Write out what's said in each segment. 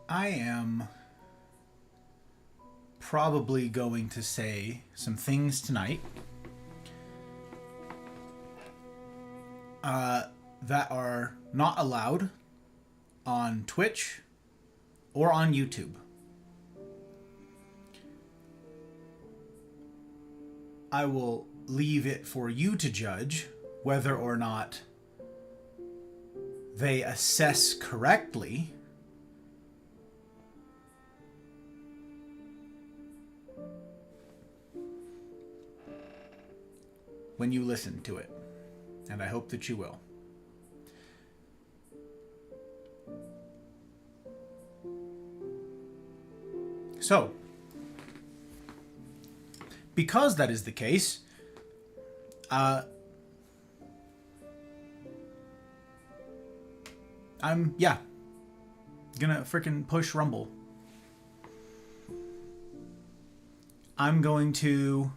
I am probably going to say some things tonight that are not allowed on Twitch or on YouTube. I will leave it for you to judge whether or not they assess correctly when you listen to it. And I hope that you will. So, because that is the case, I'm gonna frickin' push Rumble. I'm going to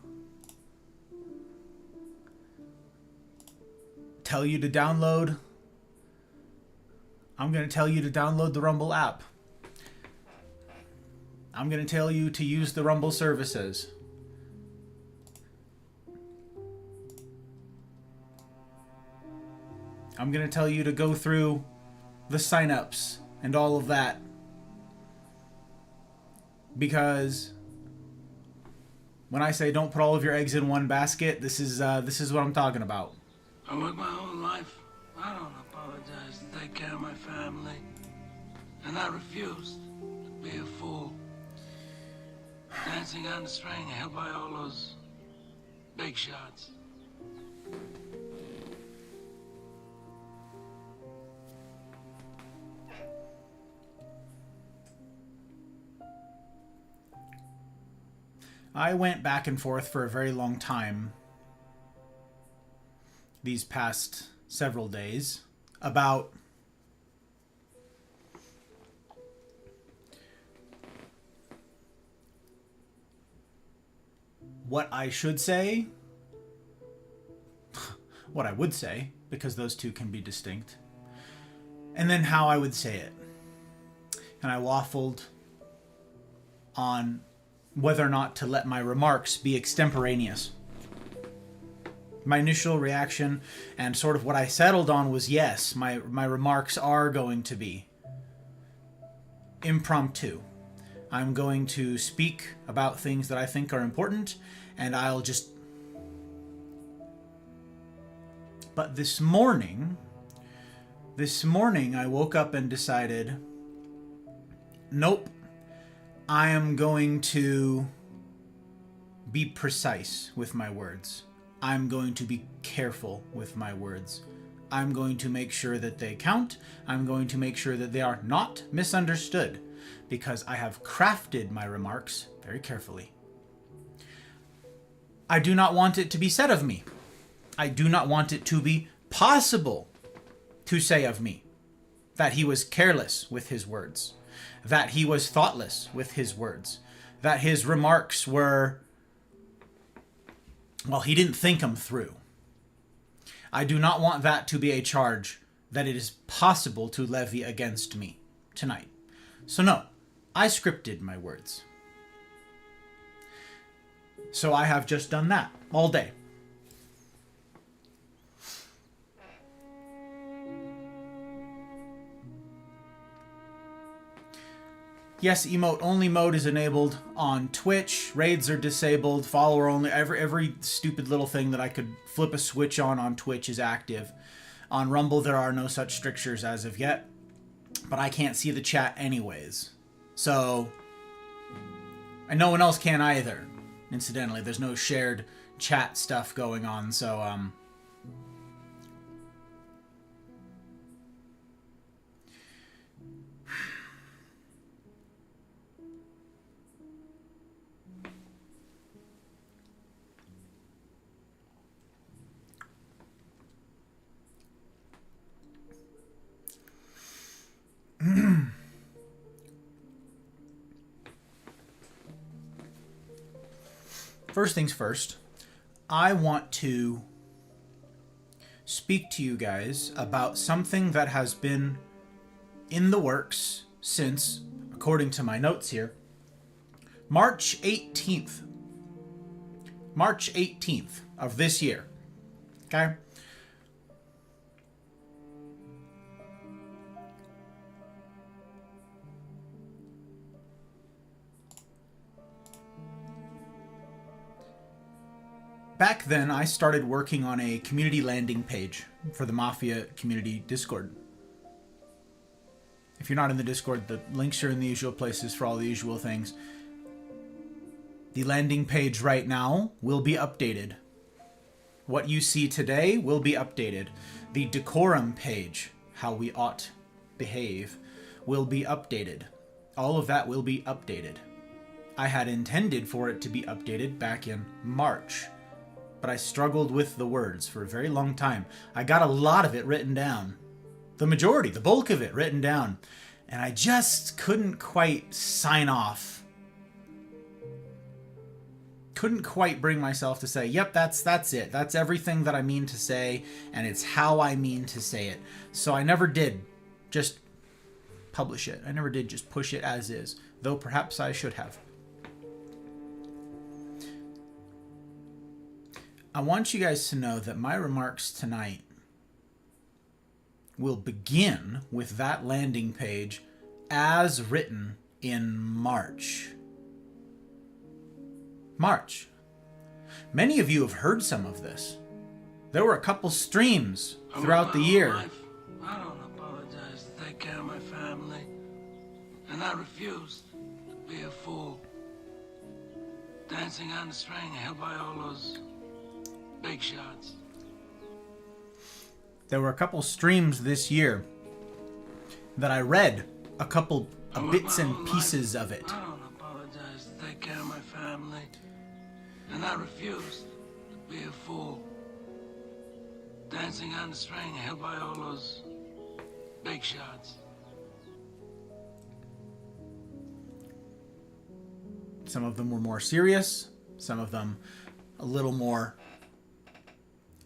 tell you to download. I'm going to tell you to download the Rumble app. I'm going to tell you to use the Rumble services. I'm going to tell you to go through the signups and all of that. Because when I say don't put all of your eggs in one basket, this is what I'm talking about. I worked my whole life. I don't apologize to take care of my family. And I refused to be a fool. Dancing on the string held by all those big shots. I went back and forth for a very long time these past several days about what I should say, what I would say, because those two can be distinct, and then how I would say it. And I waffled on whether or not to let my remarks be extemporaneous. My initial reaction and sort of what I settled on was yes, my remarks are going to be impromptu. I'm going to speak about things that I think are important, and I'll just... But this morning I woke up and decided, nope, I am going to be precise with my words. I'm going to be careful with my words. I'm going to make sure that they count. I'm going to make sure that they are not misunderstood, because I have crafted my remarks very carefully. I do not want it to be said of me. I do not want it to be possible to say of me that he was careless with his words, that he was thoughtless with his words, that his remarks were, well, he didn't think them through. I do not want that to be a charge that it is possible to levy against me tonight. So no, I scripted my words. So I have just done that all day. Yes, emote only mode is enabled on Twitch. Raids are disabled. Follower only. Every stupid little thing that I could flip a switch on Twitch is active. On Rumble, there are no such strictures as of yet. But I can't see the chat anyways. So, and no one else can either. Incidentally, there's no shared chat stuff going on. So, first things first, I want to speak to you guys about something that has been in the works since, according to my notes here, March 18th. March 18th of this year. Okay? Back then, I started working on a community landing page for the Mafia community Discord. If you're not in the Discord, the links are in the usual places for all the usual things. The landing page right now will be updated. What you see today will be updated. The decorum page, how we ought behave, will be updated. All of that will be updated. I had intended for it to be updated back in March, but I struggled with the words for a very long time. I got a lot of it written down. The majority, the bulk of it written down. And I just couldn't quite sign off. Couldn't quite bring myself to say, yep, that's it. That's everything that I mean to say, and it's how I mean to say it. So I never did just publish it. I never did just push it as is, though perhaps I should have. I want you guys to know that my remarks tonight will begin with that landing page as written in March. March. Many of you have heard some of this. There were a couple streams throughout the year. I don't apologize to take care of my family. And I refused to be a fool. Dancing on the string held by all those big shots. There were a couple streams this year that I read a couple of bits and pieces of it. I don't apologize to take care of my family. And I refused to be a fool. Dancing on the string held by all those big shots. Some of them were more serious. Some of them a little more,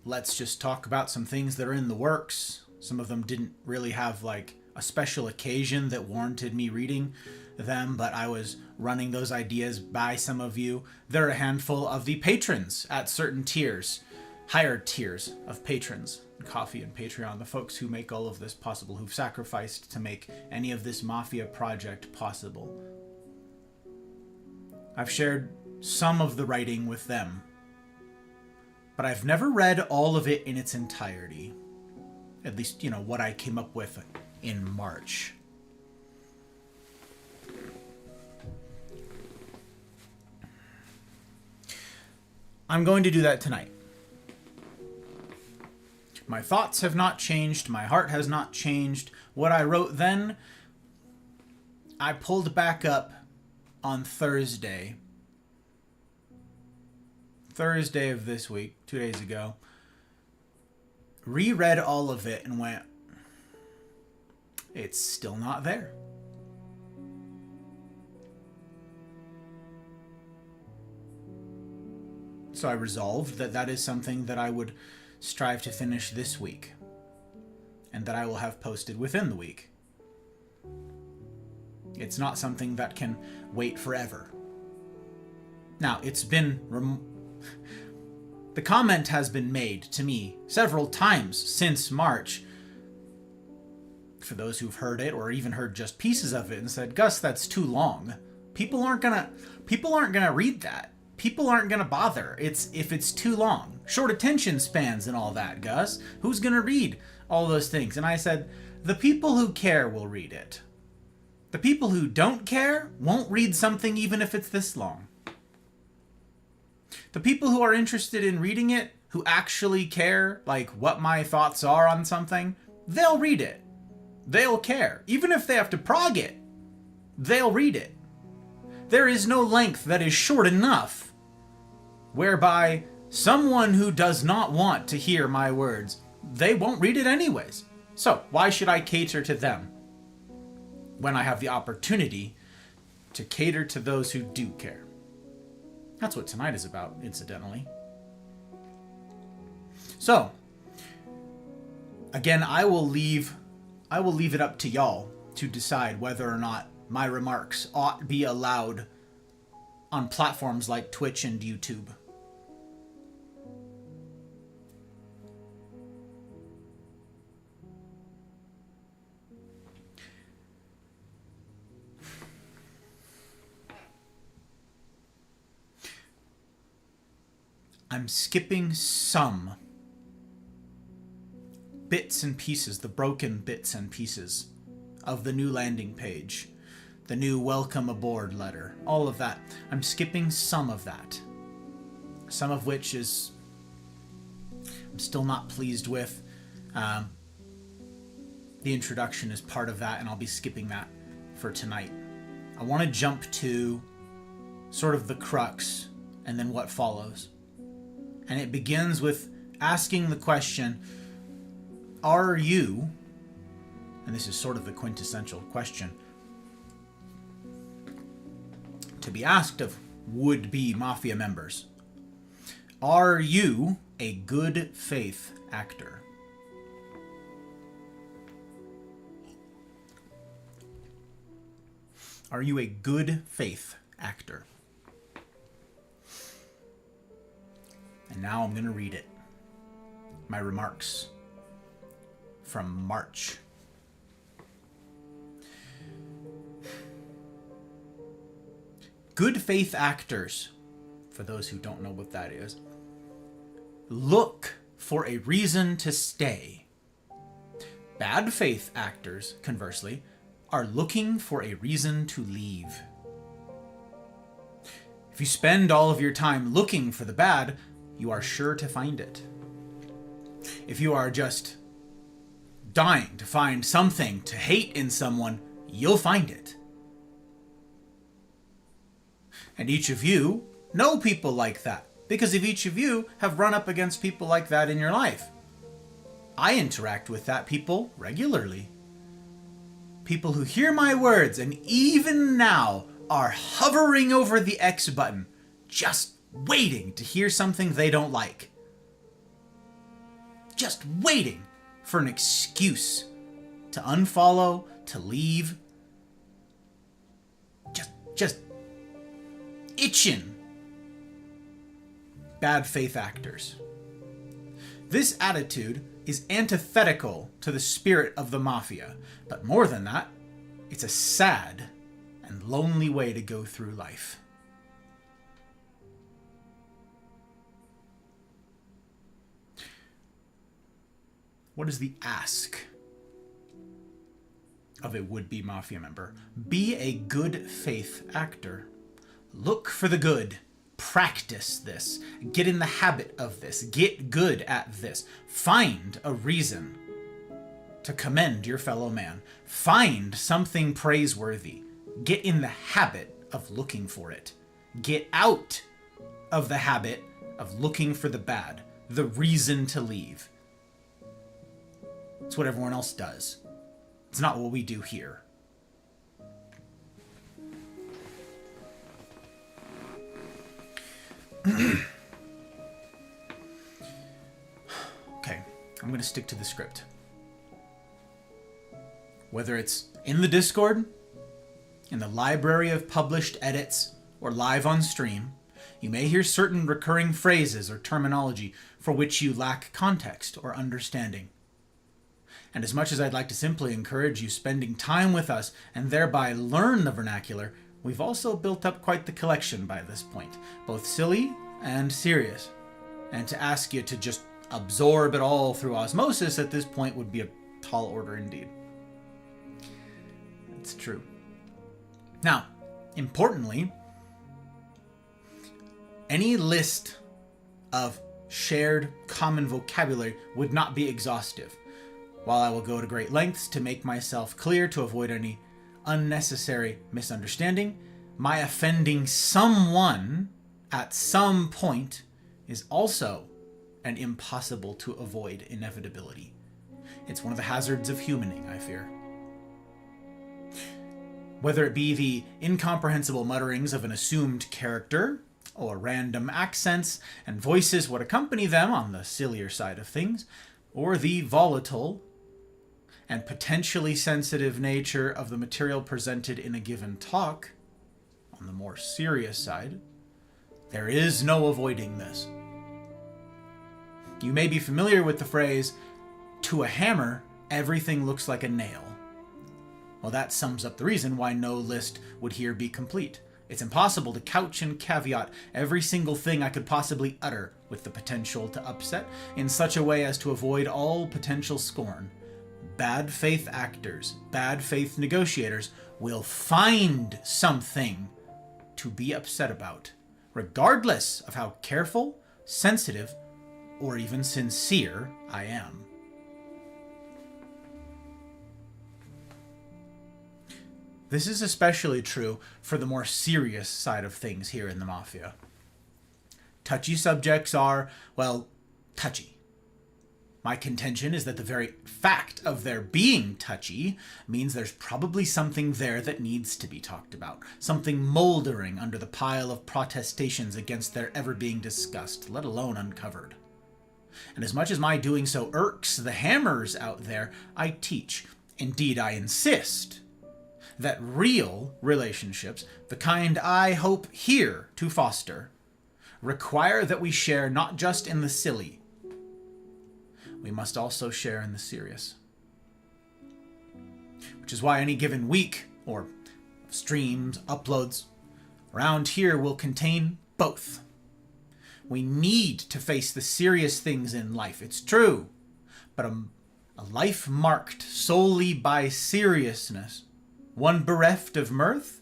let's just talk about some things that are in the works. Some of them didn't really have like a special occasion that warranted me reading them, but I was running those ideas by some of you. There are a handful of the patrons at certain tiers, higher tiers of patrons, Coffee and Patreon, the folks who make all of this possible, who've sacrificed to make any of this Mafia project possible. I've shared some of the writing with them, but I've never read all of it in its entirety. At least, what I came up with in March. I'm going to do that tonight. My thoughts have not changed. My heart has not changed. What I wrote then, I pulled back up on Thursday of this week, 2 days ago, reread all of it and went, it's still not there. So I resolved that that is something that I would strive to finish this week, and that I will have posted within the week. It's not something that can wait forever. Now, it's been... the comment has been made to me several times since March, for those who've heard it or even heard just pieces of it, and said, Gus, that's too long. People aren't gonna read that. People aren't gonna bother. If it's too long. Short attention spans and all that, Gus. Who's gonna read all those things? And I said, the people who care will read it. The people who don't care won't read something even if it's this long. The people who are interested in reading it, who actually care, like what my thoughts are on something, they'll read it. They'll care. Even if they have to prog it, they'll read it. There is no length that is short enough whereby someone who does not want to hear my words, they won't read it anyways. So why should I cater to them when I have the opportunity to cater to those who do care? That's what tonight is about, incidentally. So, again, I will leave it up to y'all to decide whether or not my remarks ought to be allowed on platforms like Twitch and YouTube. I'm skipping some bits and pieces, the broken bits and pieces of the new landing page, the new welcome aboard letter, all of that. I'm skipping some of that. Some of which is I'm still not pleased with. The introduction is part of that, and I'll be skipping that for tonight. I want to jump to sort of the crux and then what follows. And it begins with asking the question, are you, and this is sort of the quintessential question to be asked of would-be mafia members, are you a good faith actor? Are you a good faith actor? And now I'm going to read it. My remarks from March. Good faith actors, for those who don't know what that is, look for a reason to stay. Bad faith actors, conversely, are looking for a reason to leave. If you spend all of your time looking for the bad, you are sure to find it. If you are just dying to find something to hate in someone, you'll find it. And each of you know people like that, because of each of you have run up against people like that in your life. I interact with that people regularly. People who hear my words and even now are hovering over the X button, just waiting to hear something they don't like. Just waiting for an excuse to unfollow, to leave. Just itching. Bad faith actors. This attitude is antithetical to the spirit of the mafia, but more than that, it's a sad and lonely way to go through life. What is the ask of a would-be mafia member? Be a good faith actor. Look for the good. Practice this. Get in the habit of this. Get good at this. Find a reason to commend your fellow man. Find something praiseworthy. Get in the habit of looking for it. Get out of the habit of looking for the bad, the reason to leave. It's what everyone else does. It's not what we do here. Okay, I'm going to stick to the script. Whether it's in the Discord, in the library of published edits, or live on stream, you may hear certain recurring phrases or terminology for which you lack context or understanding. And as much as I'd like to simply encourage you spending time with us and thereby learn the vernacular, we've also built up quite the collection by this point, both silly and serious. And to ask you to just absorb it all through osmosis at this point would be a tall order indeed. It's true. Now, importantly, any list of shared common vocabulary would not be exhaustive. While I will go to great lengths to make myself clear to avoid any unnecessary misunderstanding, my offending someone at some point is also an impossible to avoid inevitability. It's one of the hazards of humaning, I fear. Whether it be the incomprehensible mutterings of an assumed character, or random accents and voices would accompany them on the sillier side of things, or the volatile and potentially sensitive nature of the material presented in a given talk, on the more serious side, there is no avoiding this. You may be familiar with the phrase, "To a hammer, everything looks like a nail." Well, that sums up the reason why no list would here be complete. It's impossible to couch and caveat every single thing I could possibly utter with the potential to upset in such a way as to avoid all potential scorn. Bad faith actors, bad faith negotiators will find something to be upset about, regardless of how careful, sensitive, or even sincere I am. This is especially true for the more serious side of things here in the Mafia. Touchy subjects are, well, touchy. My contention is that the very fact of their being touchy means there's probably something there that needs to be talked about, something moldering under the pile of protestations against their ever being discussed, let alone uncovered. And as much as my doing so irks the hammers out there, I teach, indeed I insist, that real relationships, the kind I hope here to foster, require that we share not just in the silly, we must also share in the serious. Which is why any given week, or streams, uploads, around here will contain both. We need to face the serious things in life, it's true, but a life marked solely by seriousness, one bereft of mirth,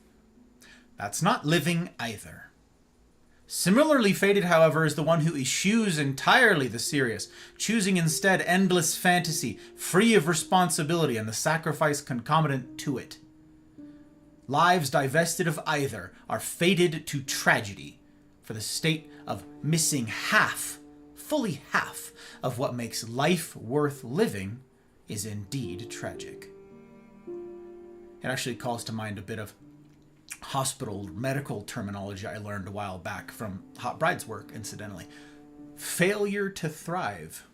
that's not living either. Similarly fated, however, is the one who eschews entirely the serious, choosing instead endless fantasy, free of responsibility and the sacrifice concomitant to it. Lives divested of either are fated to tragedy, for the state of missing half, fully half, of what makes life worth living is indeed tragic. It actually calls to mind a bit of hospital medical terminology I learned a while back from Hot Bride's work, incidentally. Failure to thrive,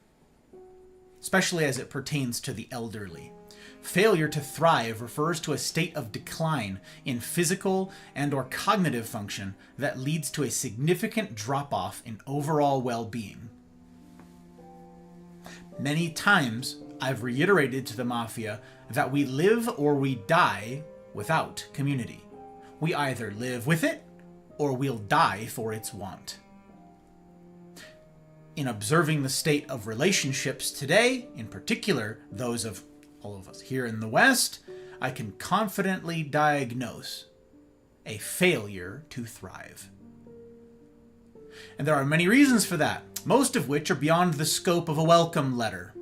especially as it pertains to the elderly. Failure to thrive refers to a state of decline in physical and or cognitive function that leads to a significant drop-off in overall well-being. Many times, I've reiterated to the Mafia that we live or we die without community. We either live with it, or we'll die for its want. In observing the state of relationships today, in particular those of all of us here in the West, I can confidently diagnose a failure to thrive. And there are many reasons for that, most of which are beyond the scope of a welcome letter.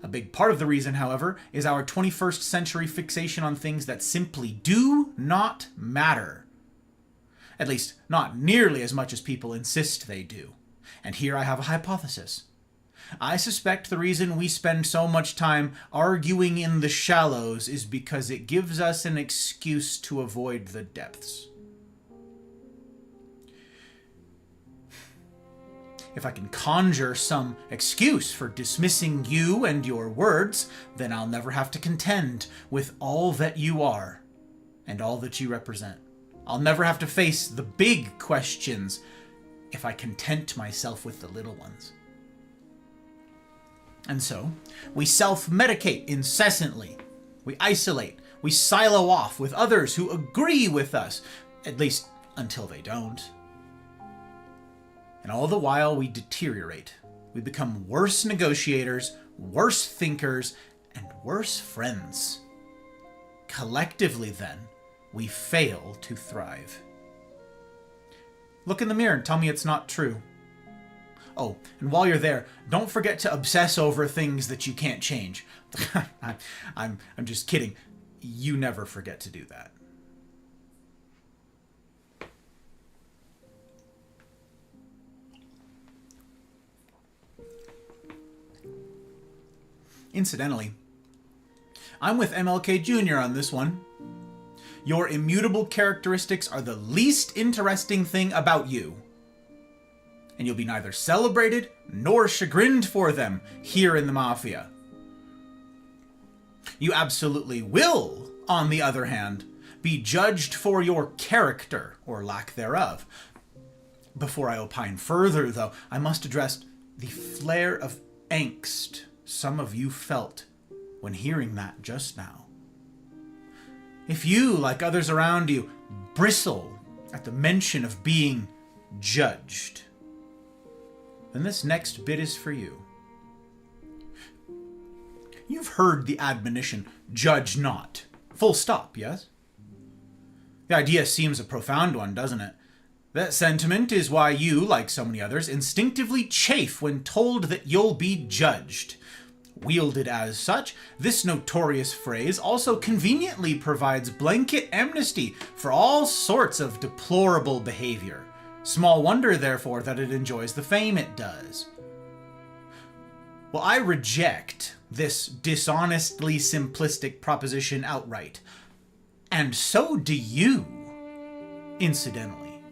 A big part of the reason, however, is our 21st century fixation on things that simply do not matter. At least, not nearly as much as people insist they do. And here I have a hypothesis. I suspect the reason we spend so much time arguing in the shallows is because it gives us an excuse to avoid the depths. If I can conjure some excuse for dismissing you and your words, then I'll never have to contend with all that you are and all that you represent. I'll never have to face the big questions if I content myself with the little ones. And so, we self-medicate incessantly. We isolate. We silo off with others who agree with us, at least until they don't. And all the while we deteriorate. We become worse negotiators, worse thinkers, and worse friends. Collectively, then, we fail to thrive. Look in the mirror and tell me it's not true. Oh, and while you're there, don't forget to obsess over things that you can't change. I'm just kidding. You never forget to do that. Incidentally, I'm with MLK Jr. on this one. Your immutable characteristics are the least interesting thing about you. And you'll be neither celebrated nor chagrined for them here in the Mafia. You absolutely will, on the other hand, be judged for your character, or lack thereof. Before I opine further, though, I must address the flare of angst some of you felt when hearing that just now. If you, like others around you, bristle at the mention of being judged, then this next bit is for you. You've heard the admonition, judge not. Full stop, yes? The idea seems a profound one, doesn't it? That sentiment is why you, like so many others, instinctively chafe when told that you'll be judged. Wielded as such, this notorious phrase also conveniently provides blanket amnesty for all sorts of deplorable behavior. Small wonder, therefore, that it enjoys the fame it does. Well, I reject this dishonestly simplistic proposition outright. And so do you, incidentally.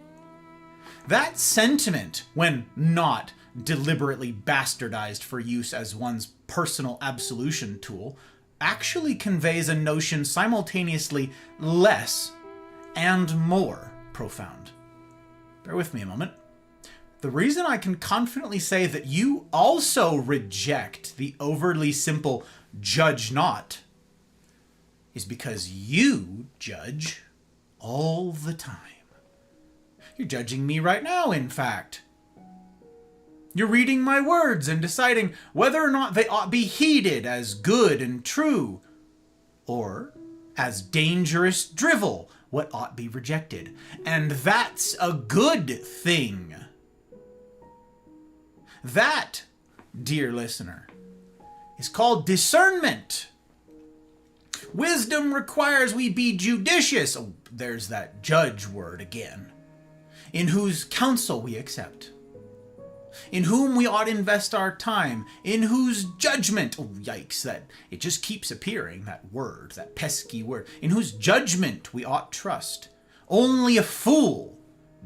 That sentiment, when not deliberately bastardized for use as one's personal absolution tool, actually conveys a notion simultaneously less and more profound. Bear with me a moment. The reason I can confidently say that you also reject the overly simple judge not is because you judge all the time. You're judging me right now, in fact. You're reading my words and deciding whether or not they ought be heeded as good and true, or as dangerous drivel, what ought be rejected. And that's a good thing. That, dear listener, is called discernment. Wisdom requires we be judicious. Oh, there's that judge word again. In whose counsel we accept. In whom we ought invest our time. In whose judgment, oh yikes, that it just keeps appearing, that word, that pesky word. In whose judgment we ought trust. Only a fool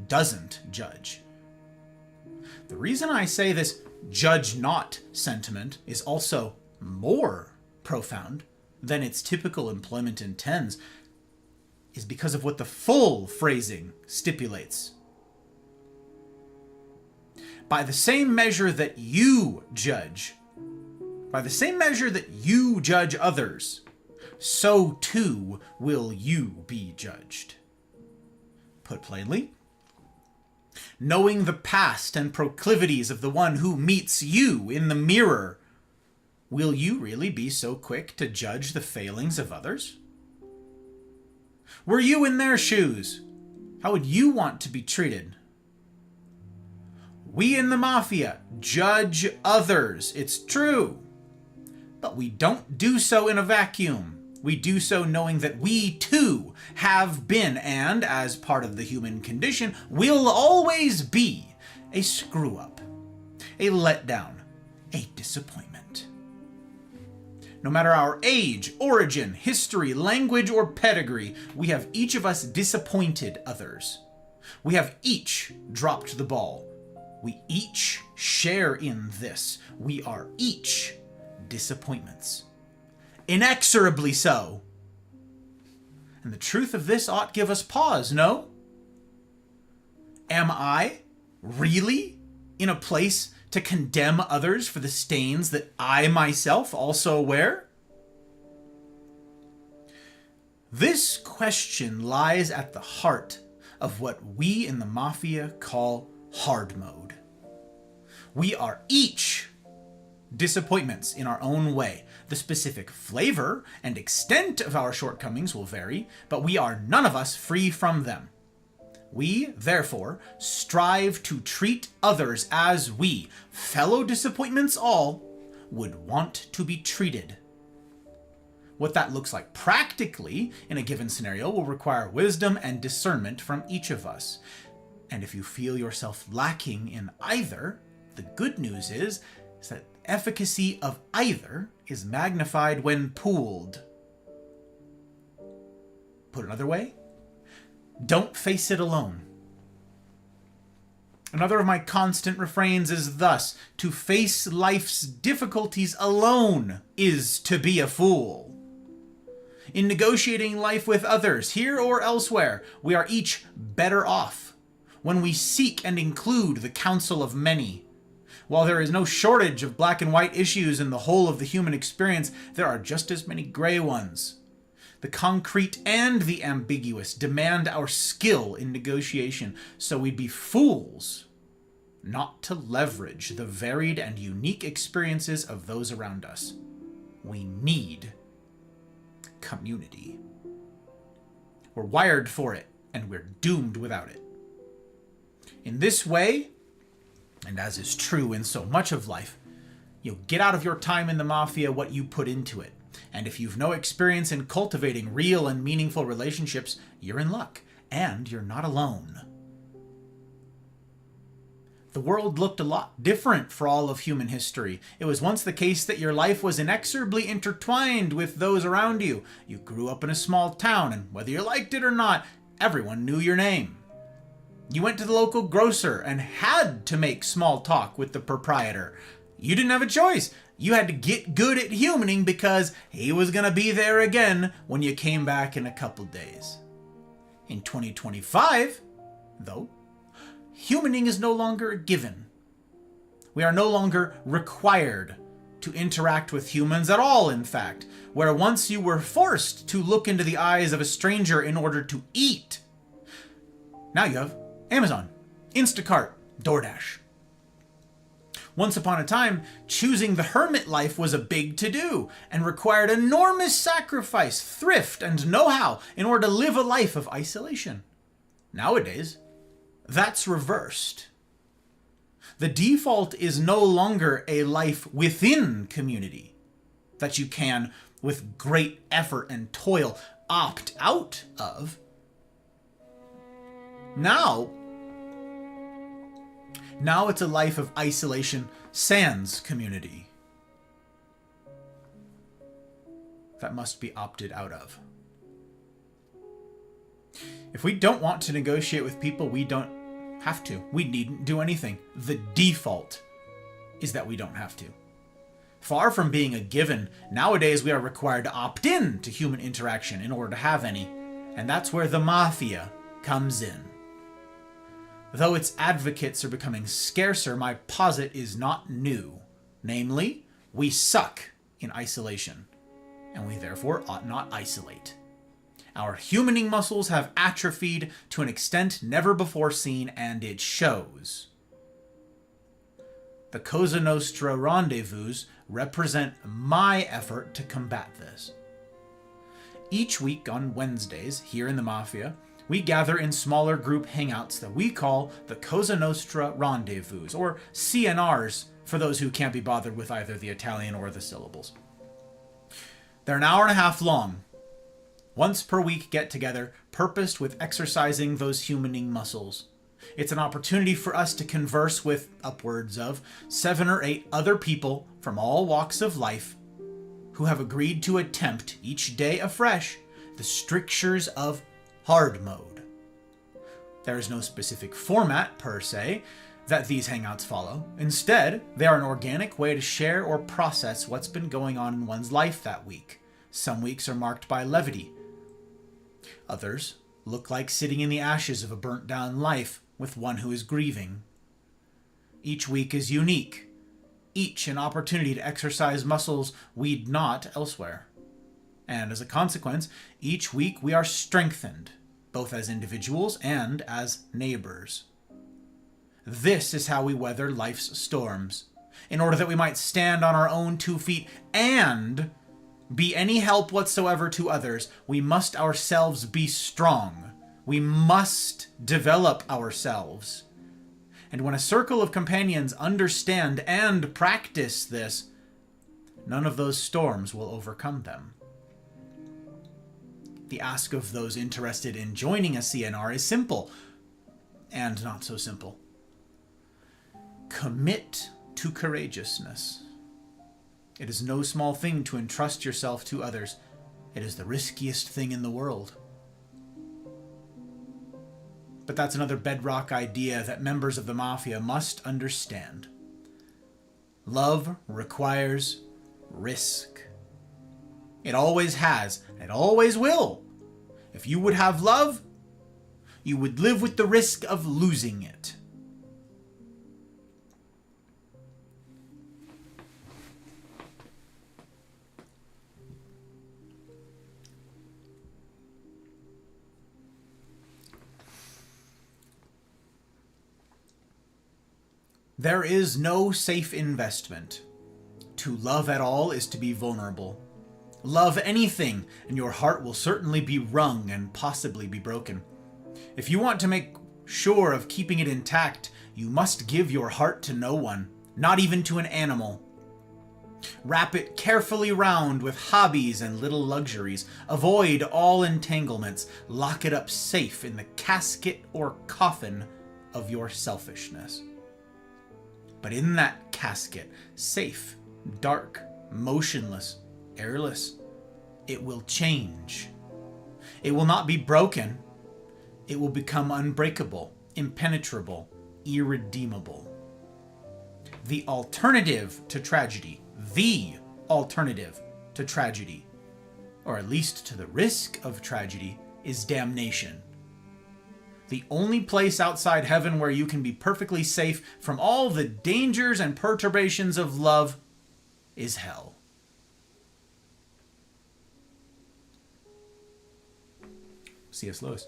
doesn't judge. The reason I say this judge not sentiment is also more profound than its typical employment intends is because of what the full phrasing stipulates. By the same measure that you judge, by the same measure that you judge others, so too will you be judged. Put plainly, knowing the past and proclivities of the one who meets you in the mirror, will you really be so quick to judge the failings of others? Were you in their shoes, how would you want to be treated? We in the Mafia judge others, it's true. But we don't do so in a vacuum. We do so knowing that we too have been, and as part of the human condition, will always be a screw-up, a letdown, a disappointment. No matter our age, origin, history, language, or pedigree, we have each of us disappointed others. We have each dropped the ball. We each share in this. We are each disappointments. Inexorably so. And the truth of this ought give us pause, no? Am I really in a place to condemn others for the stains that I myself also wear? This question lies at the heart of what we in the Mafia call hard mode. We are each disappointments in our own way. The specific flavor and extent of our shortcomings will vary, but we are none of us free from them. We, therefore, strive to treat others as we, fellow disappointments all, would want to be treated. What that looks like practically in a given scenario will require wisdom and discernment from each of us. And if you feel yourself lacking in either, the good news is that efficacy of either is magnified when pooled. Put another way, don't face it alone. Another of my constant refrains is thus: to face life's difficulties alone is to be a fool. In negotiating life with others, here or elsewhere, we are each better off when we seek and include the counsel of many. While there is no shortage of black and white issues in the whole of the human experience, there are just as many gray ones. The concrete and the ambiguous demand our skill in negotiation, so we'd be fools not to leverage the varied and unique experiences of those around us. We need community. We're wired for it, and we're doomed without it. In this way, and as is true in so much of life, You'll get out of your time in the mafia what you put into it. And if you've no experience in cultivating real and meaningful relationships, you're in luck. And you're not alone. The world looked a lot different for all of human history. It was once the case that your life was inexorably intertwined with those around you. You grew up in a small town, and whether you liked it or not, everyone knew your name. You went to the local grocer and had to make small talk with the proprietor. You didn't have a choice. You had to get good at humaning because he was going to be there again when you came back in a couple days. In 2025, though, humaning is no longer a given. We are no longer required to interact with humans at all, in fact, where once you were forced to look into the eyes of a stranger in order to eat. Now you have Amazon, Instacart, DoorDash. Once upon a time, choosing the hermit life was a big to-do and required enormous sacrifice, thrift, and know-how in order to live a life of isolation. Nowadays, that's reversed. The default is no longer a life within community that you can, with great effort and toil, opt out of. Now it's a life of isolation sans community that must be opted out of. If we don't want to negotiate with people, we don't have to. We needn't do anything. The default is that we don't have to. Far from being a given, nowadays we are required to opt in to human interaction in order to have any. And that's where the mafia comes in. Though its advocates are becoming scarcer, my posit is not new. Namely, we suck in isolation, and we therefore ought not isolate. Our humaning muscles have atrophied to an extent never before seen, and it shows. The Cosa Nostra rendezvous represent my effort to combat this. Each week on Wednesdays, here in the Mafia, we gather in smaller group hangouts that we call the Cosa Nostra rendezvous, or CNRs for those who can't be bothered with either the Italian or the syllables. They're an hour and a half long. Once per week get together, purposed with exercising those humaning muscles. It's an opportunity for us to converse with upwards of 7 or 8 other people from all walks of life who have agreed to attempt each day afresh the strictures of hard mode. There is no specific format, per se, that these hangouts follow. Instead, they are an organic way to share or process what's been going on in one's life that week. Some weeks are marked by levity. Others look like sitting in the ashes of a burnt-down life with one who is grieving. Each week is unique, each an opportunity to exercise muscles we'd not elsewhere. And as a consequence, each week we are strengthened, both as individuals and as neighbors. This is how we weather life's storms, in order that we might stand on our own 2 feet and be any help whatsoever to others. We must ourselves be strong. We must develop ourselves. And when a circle of companions understand and practice this, none of those storms will overcome them. The ask of those interested in joining a CNR is simple, and not so simple. Commit to courageousness. It is no small thing to entrust yourself to others. It is the riskiest thing in the world. But that's another bedrock idea that members of the Mafia must understand. Love requires risk. It always has, and it always will. If you would have love, you would live with the risk of losing it. There is no safe investment. To love at all is to be vulnerable. Love anything, and your heart will certainly be wrung and possibly be broken. If you want to make sure of keeping it intact, you must give your heart to no one, not even to an animal. Wrap it carefully round with hobbies and little luxuries. Avoid all entanglements. Lock it up safe in the casket or coffin of your selfishness. But in that casket, safe, dark, motionless, airless, it will change. It will not be broken. It will become unbreakable, impenetrable, irredeemable. The alternative to tragedy, or at least to the risk of tragedy, is damnation. The only place outside heaven where you can be perfectly safe from all the dangers and perturbations of love is hell. C.S. Lewis.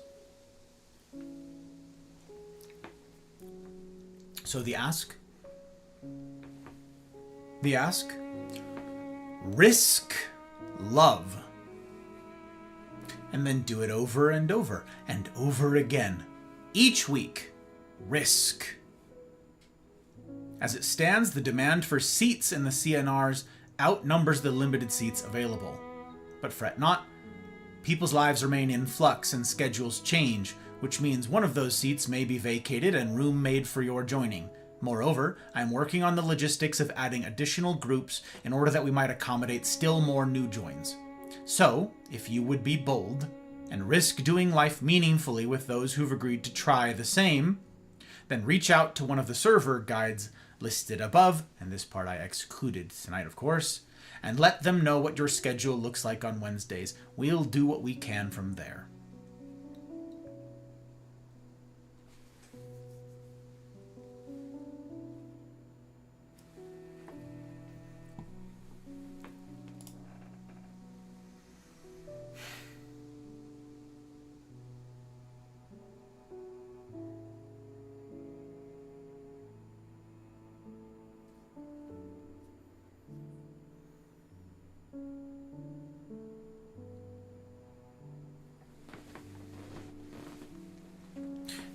So the ask, risk love. And then do it over and over and over again. Each week, risk. As it stands, the demand for seats in the CNRs outnumbers the limited seats available. But fret not. People's lives remain in flux and schedules change, which means one of those seats may be vacated and room made for your joining. Moreover, I'm working on the logistics of adding additional groups in order that we might accommodate still more new joins. So, if you would be bold and risk doing life meaningfully with those who've agreed to try the same, then reach out to one of the server guides listed above, and this part I excluded tonight, of course, and let them know what your schedule looks like on Wednesdays. We'll do what we can from there.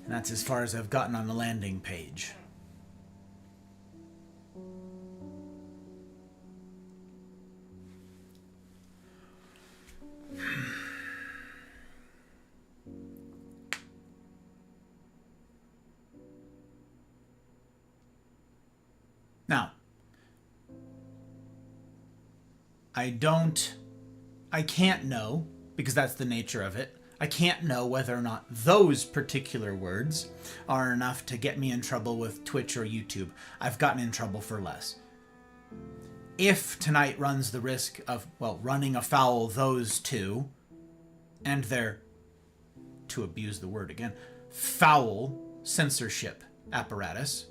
And that's as far as I've gotten on the landing page. Now, I can't know, because that's the nature of it. I can't know whether or not those particular words are enough to get me in trouble with Twitch or YouTube. I've gotten in trouble for less. If tonight runs the risk of, running afoul those two, and their, to abuse the word again, foul censorship apparatus,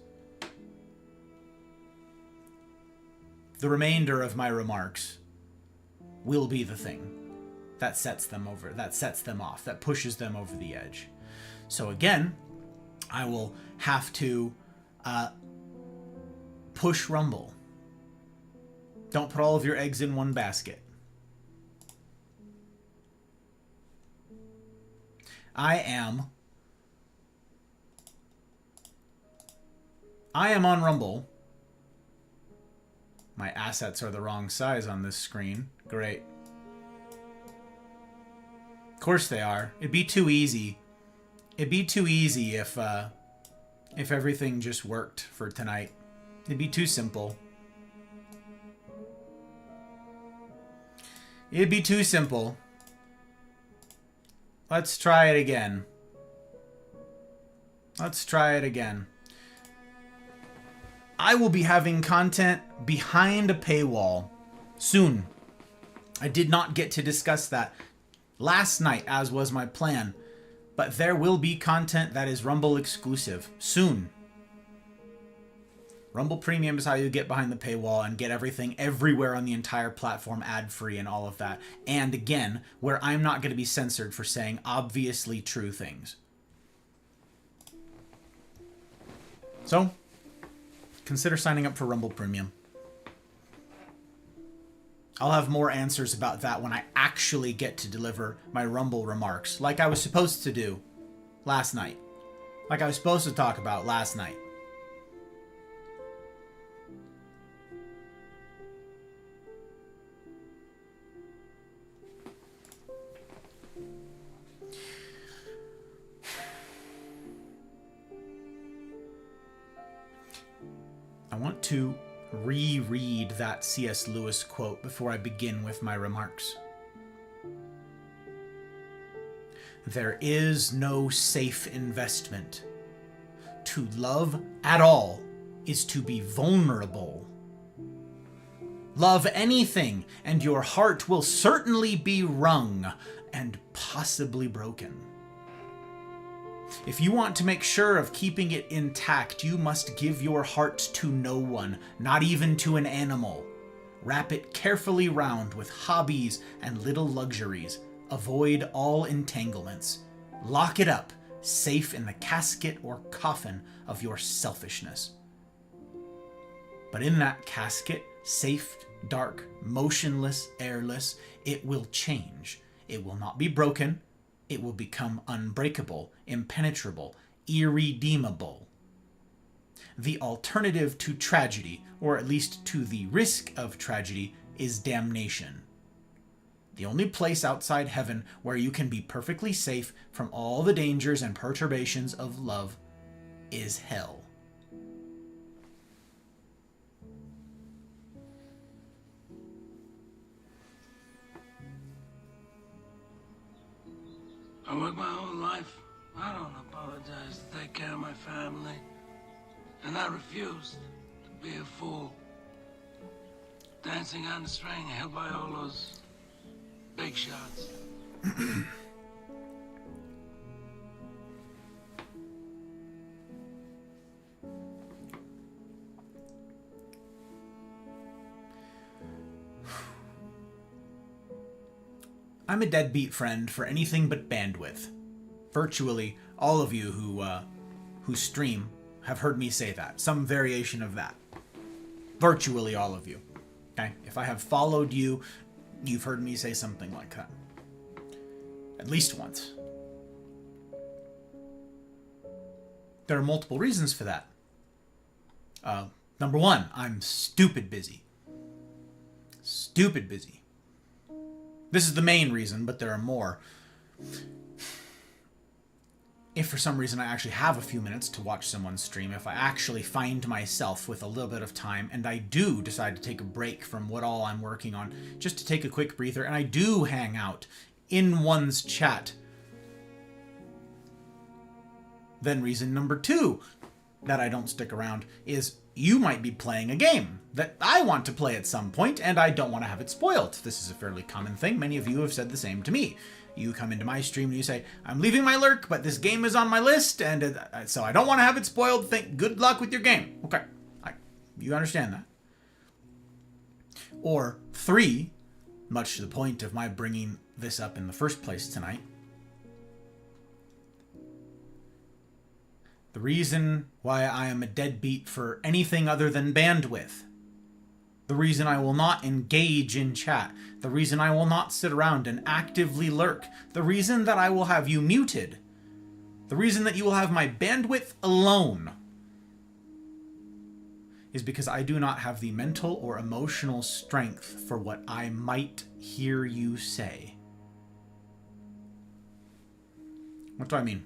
the remainder of my remarks will be the thing that sets them over, that sets them off, that pushes them over the edge. So again, I will have to push Rumble. Don't put all of your eggs in one basket. I am on Rumble. My assets are the wrong size on this screen. Great. Of course they are. It'd be too easy. It'd be too easy if everything just worked for tonight. It'd be too simple. It'd be too simple. Let's try it again. Let's try it again. I will be having content behind a paywall soon. I did not get to discuss that last night, as was my plan, but there will be content that is Rumble exclusive soon. Rumble Premium is how you get behind the paywall and get everything everywhere on the entire platform ad-free and all of that. And again, where I'm not going to be censored for saying obviously true things. So, consider signing up for Rumble Premium. I'll have more answers about that when I actually get to deliver my Rumble remarks, like I was supposed to do last night. Like I was supposed to talk about last night. want to reread that C.S. Lewis quote before I begin with my remarks. There is no safe investment. To love at all is to be vulnerable. Love anything, and your heart will certainly be wrung and possibly broken. If you want to make sure of keeping it intact, you must give your heart to no one, not even to an animal. Wrap it carefully round with hobbies and little luxuries. Avoid all entanglements. Lock it up, safe in the casket or coffin of your selfishness. But in that casket, safe, dark, motionless, airless, it will change. It will not be broken. It will become unbreakable, impenetrable, irredeemable. The alternative to tragedy, or at least to the risk of tragedy, is damnation. The only place outside heaven where you can be perfectly safe from all the dangers and perturbations of love is hell. I work my whole life. I don't apologize to take care of my family. And I refused to be a fool. Dancing on the string held by all those big shots. I'm a deadbeat friend for anything but bandwidth. Virtually all of you who stream have heard me say that, some variation of that. Virtually all of you. Okay? If I have followed you, you've heard me say something like that. At least once. There are multiple reasons for that. Number one, I'm stupid busy. Stupid busy. This is the main reason, but there are more. If for some reason I actually have a few minutes to watch someone stream, if I actually find myself with a little bit of time, and I do decide to take a break from what all I'm working on, just to take a quick breather, and I do hang out in one's chat, then reason number two that I don't stick around is you might be playing a game that I want to play at some point, and I don't want to have it spoiled. This is a fairly common thing. Many of you have said the same to me. You come into my stream and you say, I'm leaving my lurk, but this game is on my list, and so I don't want to have it spoiled. Good luck with your game. Okay, you understand that. Or three, much to the point of my bringing this up in the first place tonight, the reason why I am a deadbeat for anything other than bandwidth, the reason I will not engage in chat, the reason I will not sit around and actively lurk, the reason that I will have you muted, the reason that you will have my bandwidth alone, is because I do not have the mental or emotional strength for what I might hear you say. What do I mean?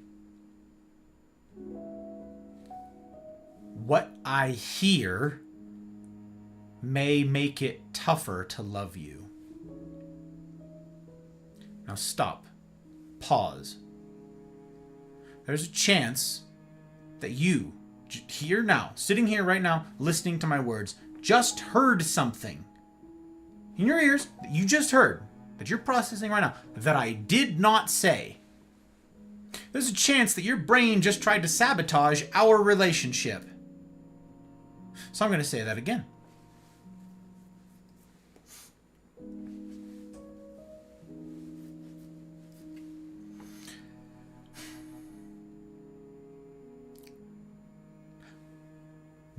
What I hear may make it tougher to love you. Now stop. Pause. There's a chance that you, here now, sitting here right now, listening to my words, just heard something in your ears that you just heard, that you're processing right now, that I did not say. There's a chance that your brain just tried to sabotage our relationship. So I'm going to say that again.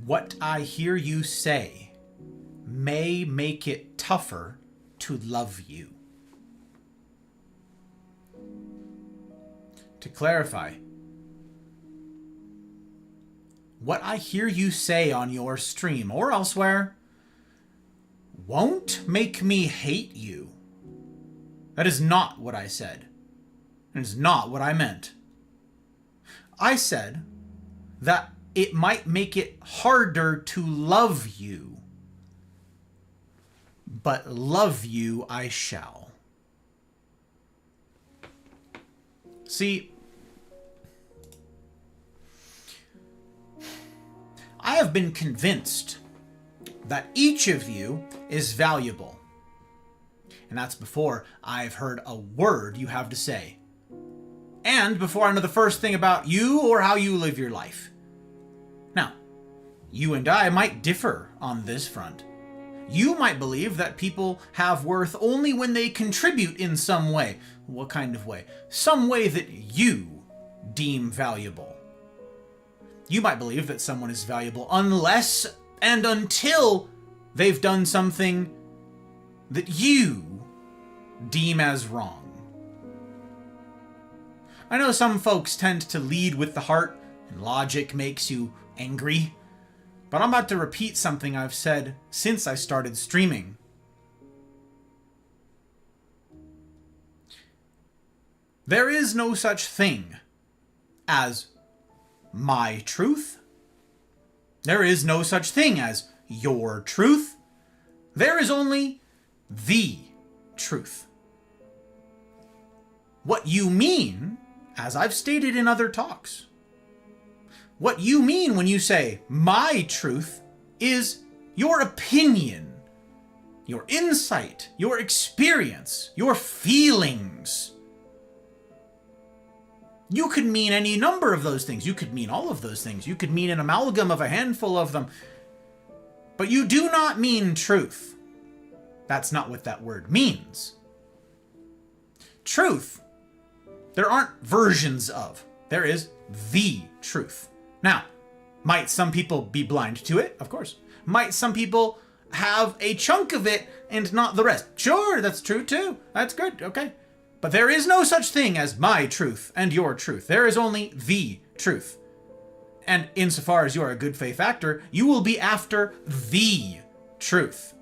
What I hear you say may make it tougher to love you. To clarify, what I hear you say on your stream or elsewhere won't make me hate you. That is not what I said. It is not what I meant. I said that it might make it harder to love you. But love you I shall. See, I have been convinced that each of you is valuable. And that's before I've heard a word you have to say. And before I know the first thing about you or how you live your life. Now, you and I might differ on this front. You might believe that people have worth only when they contribute in some way. What kind of way? Some way that you deem valuable. You might believe that someone is valuable unless and until they've done something that you deem as wrong. I know some folks tend to lead with the heart, and logic makes you angry, but I'm about to repeat something I've said since I started streaming. There is no such thing as my truth. There is no such thing as your truth. There is only the truth. What you mean, as I've stated in other talks, what you mean when you say my truth is your opinion, your insight, your experience, your feelings. You could mean any number of those things. You could mean all of those things. You could mean an amalgam of a handful of them. But you do not mean truth. That's not what that word means. Truth, there aren't versions of. There is the truth. Now, might some people be blind to it? Of course. Might some people have a chunk of it and not the rest? Sure, that's true too. That's good. Okay. But there is no such thing as my truth and your truth. There is only the truth. And insofar as you are a good faith actor, you will be after the truth.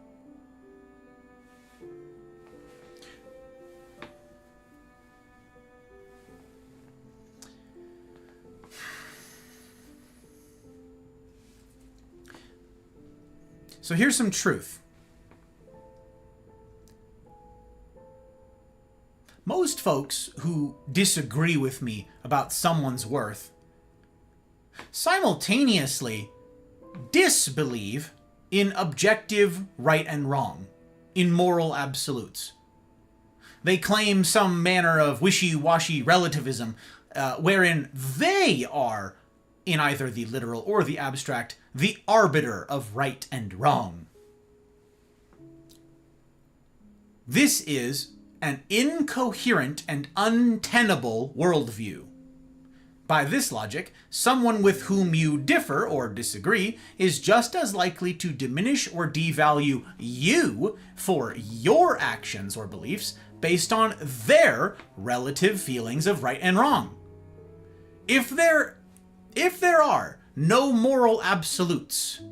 So here's some truth. Most folks who disagree with me about someone's worth simultaneously disbelieve in objective right and wrong, in moral absolutes. They claim some manner of wishy-washy relativism, wherein they are, in either the literal or the abstract, the arbiter of right and wrong. This is an incoherent and untenable worldview. By this logic, someone with whom you differ or disagree is just as likely to diminish or devalue you for your actions or beliefs based on their relative feelings of right and wrong. If there are no moral absolutes,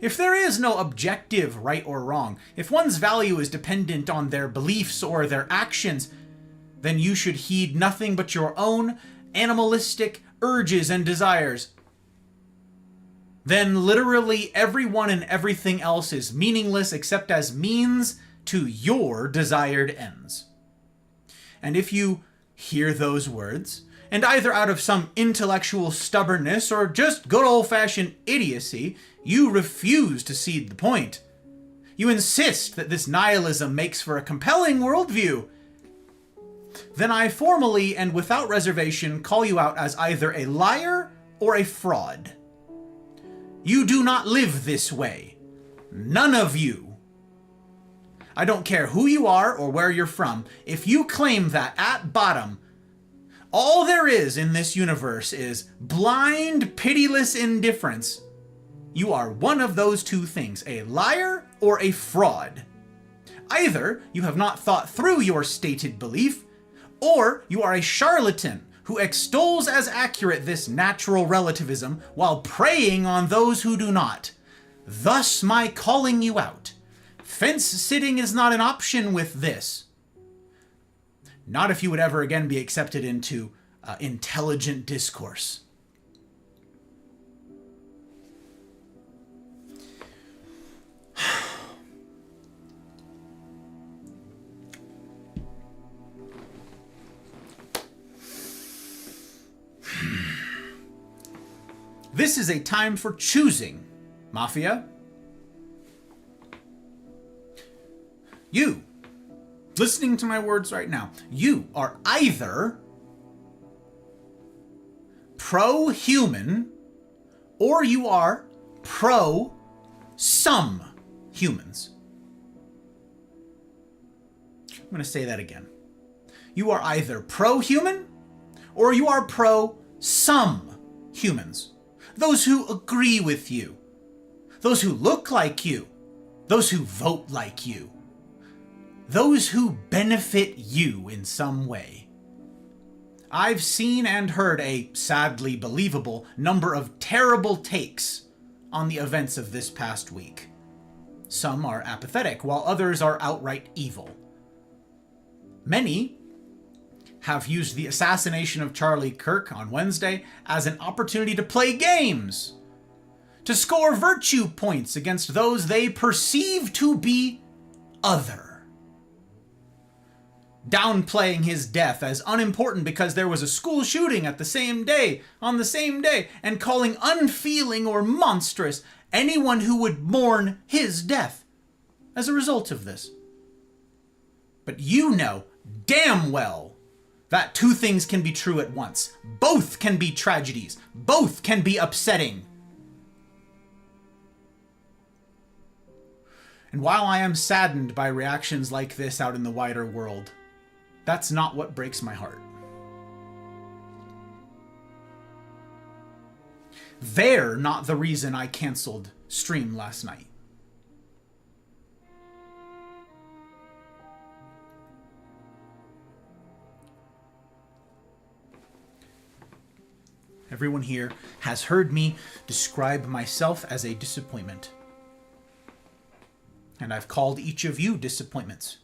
if there is no objective right or wrong, if one's value is dependent on their beliefs or their actions, then you should heed nothing but your own animalistic urges and desires. Then literally everyone and everything else is meaningless except as means to your desired ends. And if you hear those words, and either out of some intellectual stubbornness or just good old-fashioned idiocy, you refuse to cede the point. You insist that this nihilism makes for a compelling worldview. Then I formally and without reservation call you out as either a liar or a fraud. You do not live this way. None of you. I don't care who you are or where you're from. If you claim that at bottom, all there is in this universe is blind, pitiless indifference, you are one of those two things, a liar or a fraud. Either you have not thought through your stated belief, or you are a charlatan who extols as accurate this natural relativism while preying on those who do not. Thus my calling you out. Fence sitting is not an option with this. Not if you would ever again be accepted into intelligent discourse. This is a time for choosing, Mafia. You, listening to my words right now, you are either pro-human or you are pro-some humans. I'm going to say that again. You are either pro-human or you are pro-some humans. Those who agree with you. Those who look like you. Those who vote like you. Those who benefit you in some way. I've seen and heard a sadly believable number of terrible takes on the events of this past week. Some are apathetic, while others are outright evil. Many have used the assassination of Charlie Kirk on Wednesday as an opportunity to play games, to score virtue points against those they perceive to be other. Downplaying his death as unimportant because there was a school shooting on the same day, and calling unfeeling or monstrous anyone who would mourn his death as a result of this. But you know damn well that two things can be true at once. Both can be tragedies. Both can be upsetting. And while I am saddened by reactions like this out in the wider world, that's not what breaks my heart. They're not the reason I canceled stream last night. Everyone here has heard me describe myself as a disappointment. And I've called each of you disappointments.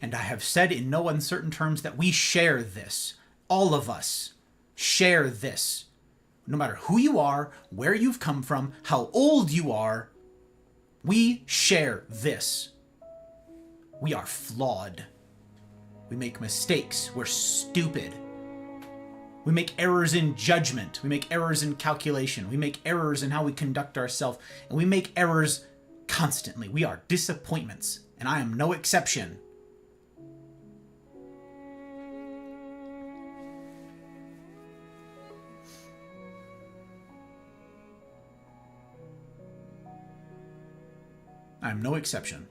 And I have said in no uncertain terms that we share this. All of us share this. No matter who you are, where you've come from, how old you are, we share this. We are flawed. We make mistakes. We're stupid. We make errors in judgment. We make errors in calculation. We make errors in how we conduct ourselves. And we make errors constantly. We are disappointments. And I am no exception. I am no exception.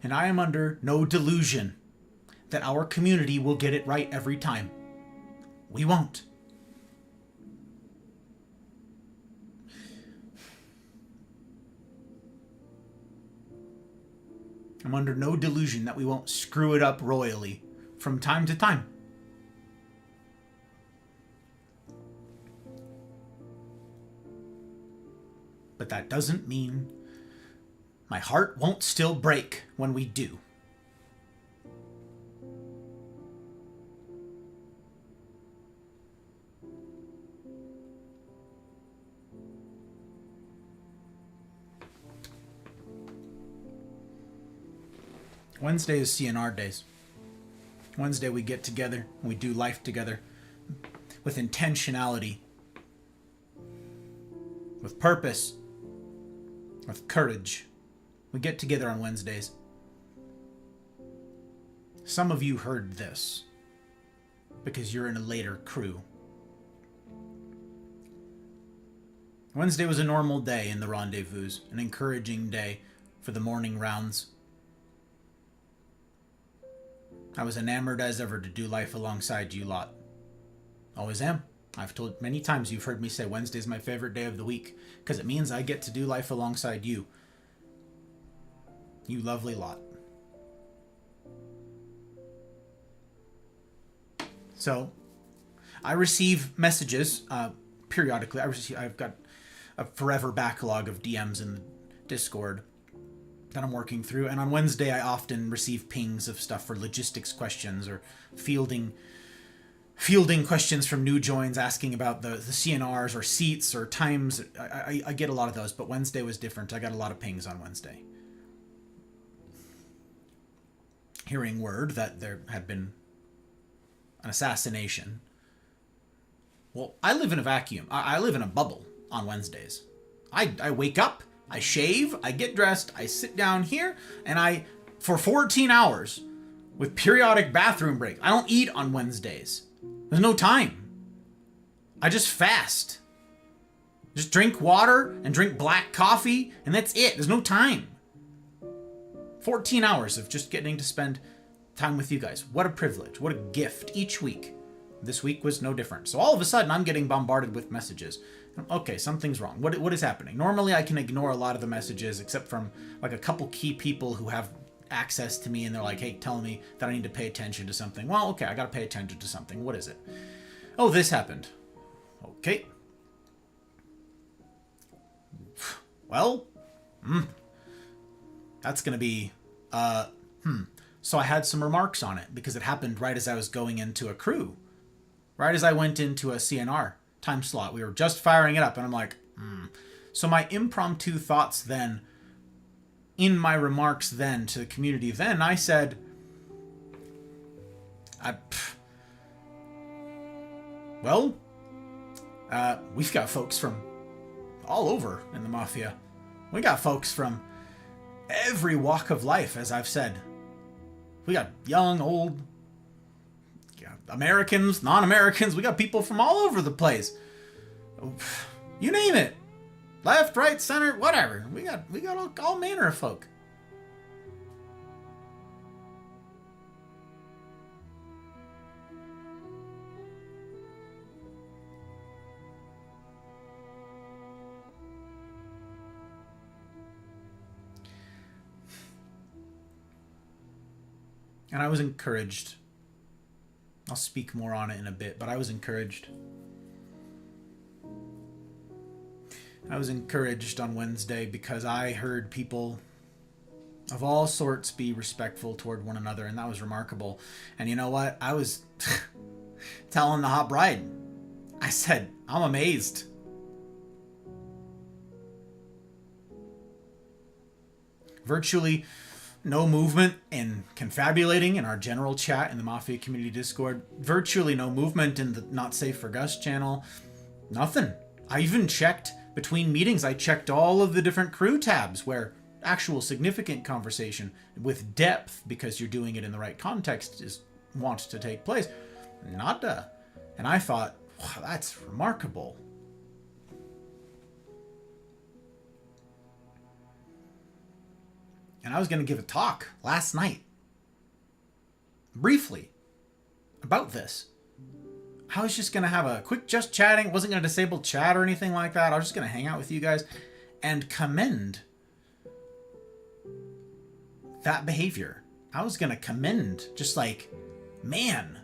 And I am under no delusion that our community will get it right every time. We won't. I'm under no delusion that we won't screw it up royally from time to time. But that doesn't mean my heart won't still break when we do. Wednesday is CNR days. Wednesday we get together and we do life together with intentionality, with purpose, with courage. We get together on Wednesdays. Some of you heard this because you're in a later crew. Wednesday was a normal day in the rendezvous, an encouraging day for the morning rounds. I was enamored as ever to do life alongside you lot. Always am. I've told many times, you've heard me say Wednesday's my favorite day of the week because it means I get to do life alongside you. You lovely lot. So, I receive messages periodically. I've got a forever backlog of DMs in the Discord that I'm working through, and on Wednesday I often receive pings of stuff for logistics questions or fielding questions from new joins asking about the CNRs or seats or times. I get a lot of those, but Wednesday was different. I got a lot of pings on Wednesday. hearing word that there had been an assassination. Well, I live in a vacuum. I live in a bubble on Wednesdays. I wake up, I shave, I get dressed, I sit down here, and for 14 hours, with periodic bathroom breaks. I don't eat on Wednesdays. There's no time. I just fast. Just drink water and drink black coffee, and that's it. There's no time. 14 hours of just getting to spend time with you guys. What a privilege. What a gift each week. This week was no different. So all of a sudden, I'm getting bombarded with messages. Okay, something's wrong. What is happening? Normally, I can ignore a lot of the messages, except from like a couple key people who have access to me, and they're like, hey, telling me that I need to pay attention to something. Well, okay, I gotta pay attention to something. What is it? Oh, this happened. Okay. Well, that's gonna be, So I had some remarks on it because it happened right as I was going into a crew. Right as I went into a CNR time slot. We were just firing it up, and I'm like, So my impromptu thoughts then, in my remarks then to the community then, I said, we've got folks from all over in the Mafia. We got folks from every walk of life, as I've said. We got young, old, Americans, non-Americans. We got people from all over the place. You name it. Left, right, center, whatever. We got all manner of folk. And I was encouraged. I'll speak more on it in a bit, but I was encouraged. I was encouraged on Wednesday because I heard people of all sorts be respectful toward one another, and that was remarkable. And you know what? I was telling the hot bride, I said, I'm amazed. Virtually no movement in confabulating in our general chat in the Mafia Community Discord. Virtually no movement in the Not Safe for Gus channel. Nothing. I even checked between meetings. I checked all of the different crew tabs where actual significant conversation with depth, because you're doing it in the right context, wants to take place. Nada. And I thought, wow, that's remarkable. And I was going to give a talk last night, briefly, about this. I was just going to have a quick just chatting. Wasn't going to disable chat or anything like that. I was just going to hang out with you guys and commend that behavior. I was going to commend, just like, man,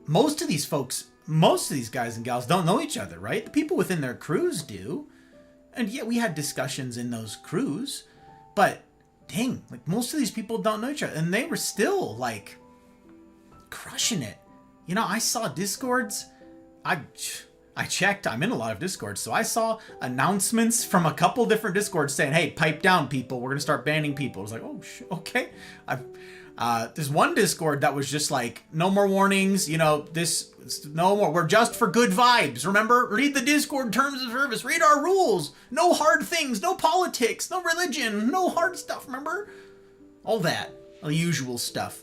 most of these folks, most of these guys and gals don't know each other, right? The people within their crews do. And yet we had discussions in those crews, but dang, like most of these people don't know each other, and they were still like crushing it. You know, I saw Discords. I checked. I'm in a lot of Discords, so I saw announcements from a couple different Discords saying, "Hey, pipe down, people. We're gonna start banning people." I was like, "Oh, okay." There's one Discord that was just like, "No more warnings. You know, no more. We're just for good vibes. Remember, read the Discord terms of service. Read our rules. No hard things. No politics. No religion. No hard stuff. Remember, all that, the usual stuff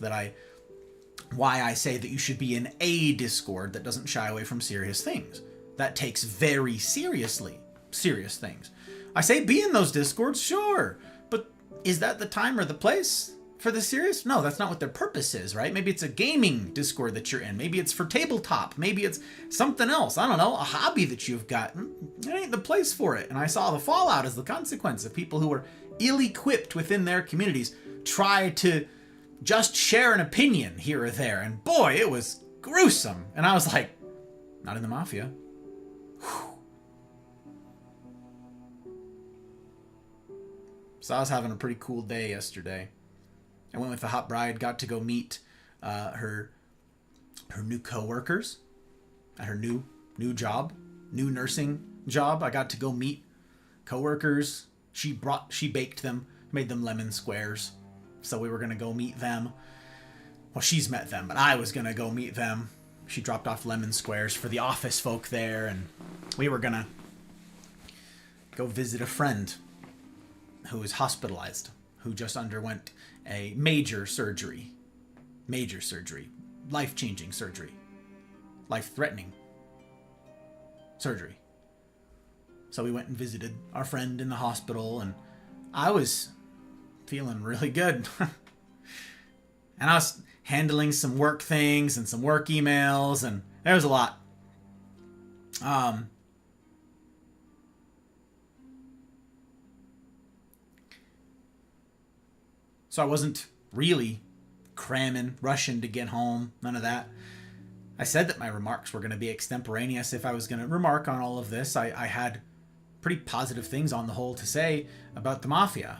why I say that you should be in a Discord that doesn't shy away from serious things, that takes very seriously serious things. I say be in those Discords, sure, but is that the time or the place for the serious? No, that's not what their purpose is, right? Maybe it's a gaming Discord that you're in. Maybe it's for tabletop. Maybe it's something else. I don't know, a hobby that you've got. It ain't the place for it. And I saw the fallout as the consequence of people who were ill-equipped within their communities try to just share an opinion here or there. And boy, it was gruesome. And I was like, not in the Mafia. Whew. So I was having a pretty cool day yesterday. I went with the hot bride, got to go meet her new co-workers at her new job, new nursing job. I got to go meet co-workers. She baked them, made them lemon squares. So we were going to go meet them. Well, she's met them, but I was going to go meet them. She dropped off lemon squares for the office folk there, and we were going to go visit a friend who was hospitalized, who just underwent a major surgery. Major surgery. Life-changing surgery. Life-threatening surgery. So we went and visited our friend in the hospital, and I was feeling really good. And I was handling some work things and some work emails, and there was a lot. So I wasn't really cramming, rushing to get home, none of that. I said that my remarks were going to be extemporaneous if I was going to remark on all of this. I had pretty positive things on the whole to say about the Mafia.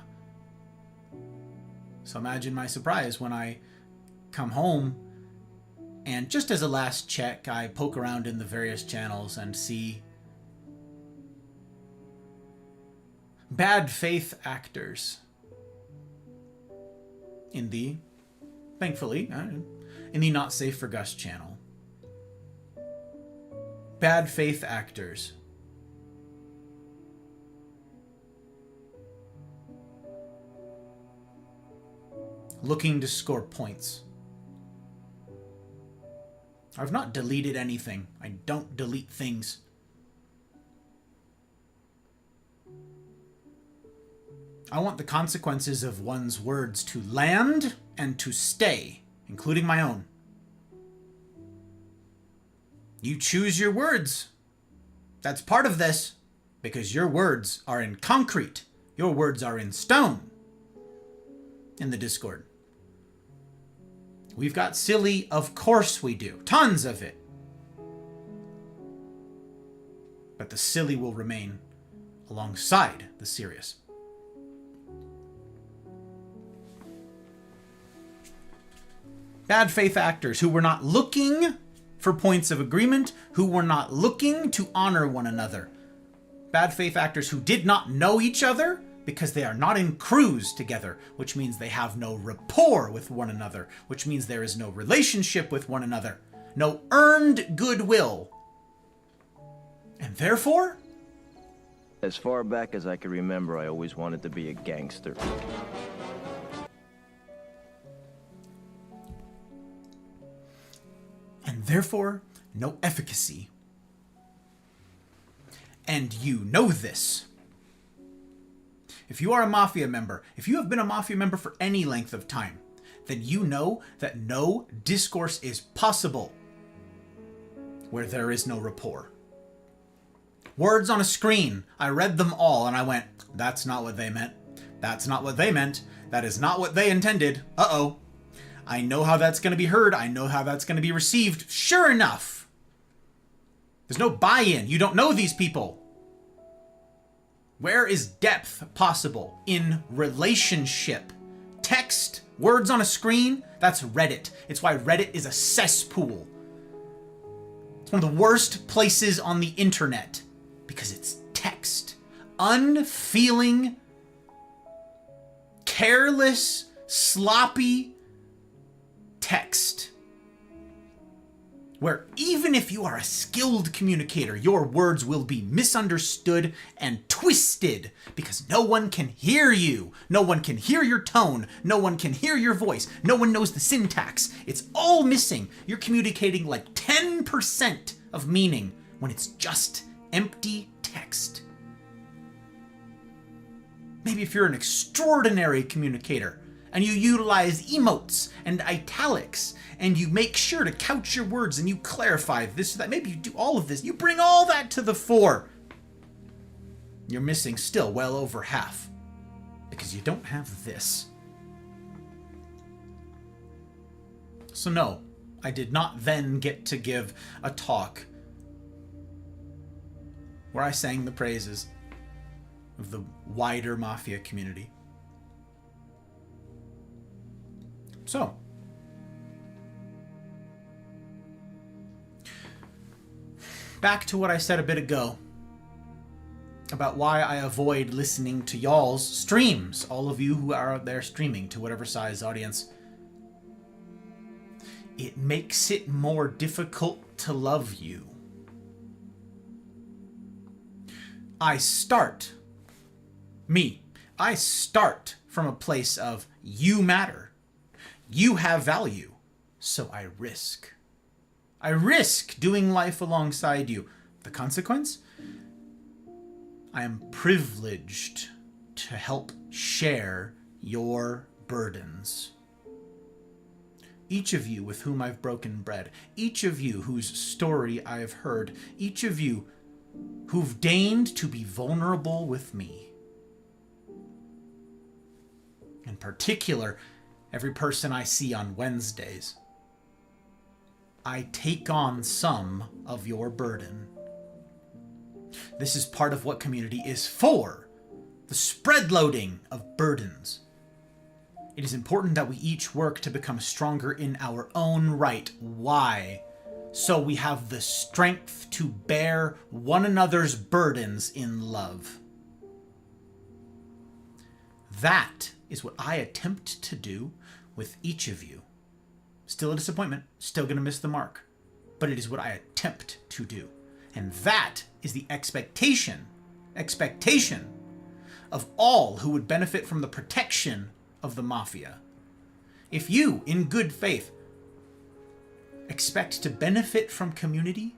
So imagine my surprise when I come home and just as a last check, I poke around in the various channels and see bad faith actors in the, thankfully, in the Not Safe for Gus channel. Bad faith actors. Looking to score points. I've not deleted anything. I don't delete things. I want the consequences of one's words to land and to stay, including my own. You choose your words. That's part of this, because your words are in concrete. Your words are in stone. In the Discord. We've got silly, of course we do. Tons of it. But the silly will remain alongside the serious. Bad faith actors who were not looking for points of agreement, who were not looking to honor one another. Bad faith actors who did not know each other because they are not in crews together, which means they have no rapport with one another, which means there is no relationship with one another, no earned goodwill. And therefore, as far back as I can remember, I always wanted to be a gangster. And therefore, no efficacy. And you know this. If you are a Mafia member, if you have been a Mafia member for any length of time, then you know that no discourse is possible where there is no rapport. Words on a screen, I read them all and I went, that's not what they meant. That's not what they meant. That is not what they intended. Uh-oh. I know how that's going to be heard. I know how that's going to be received. Sure enough. There's no buy-in. You don't know these people. Where is depth possible in relationship? Text, words on a screen, that's Reddit. It's why Reddit is a cesspool. It's one of the worst places on the internet because it's text. Unfeeling, careless, sloppy text. Where even if you are a skilled communicator, your words will be misunderstood and twisted because no one can hear you. No one can hear your tone. No one can hear your voice. No one knows the syntax. It's all missing. You're communicating like 10% of meaning when it's just empty text. Maybe if you're an extraordinary communicator and you utilize emotes and italics and you make sure to couch your words and you clarify this or that. Maybe you do all of this. You bring all that to the fore. You're missing still well over half because you don't have this. So no, I did not then get to give a talk where I sang the praises of the wider Mafia community. So, back to what I said a bit ago about why I avoid listening to y'all's streams, all of you who are out there streaming to whatever size audience. it makes it more difficult to love you. I start from a place of you matter. You have value. So I risk. I risk doing life alongside you. The consequence? I am privileged to help share your burdens. Each of you with whom I've broken bread, each of you whose story I've heard, each of you who've deigned to be vulnerable with me. In particular, every person I see on Wednesdays. I take on some of your burden. This is part of what community is for, the spread loading of burdens. It is important that we each work to become stronger in our own right. Why? So we have the strength to bear one another's burdens in love. That is what I attempt to do with each of you. Still a disappointment, still going to miss the mark, but it is what I attempt to do. And that is the expectation of all who would benefit from the protection of the Mafia. If you, in good faith, expect to benefit from community,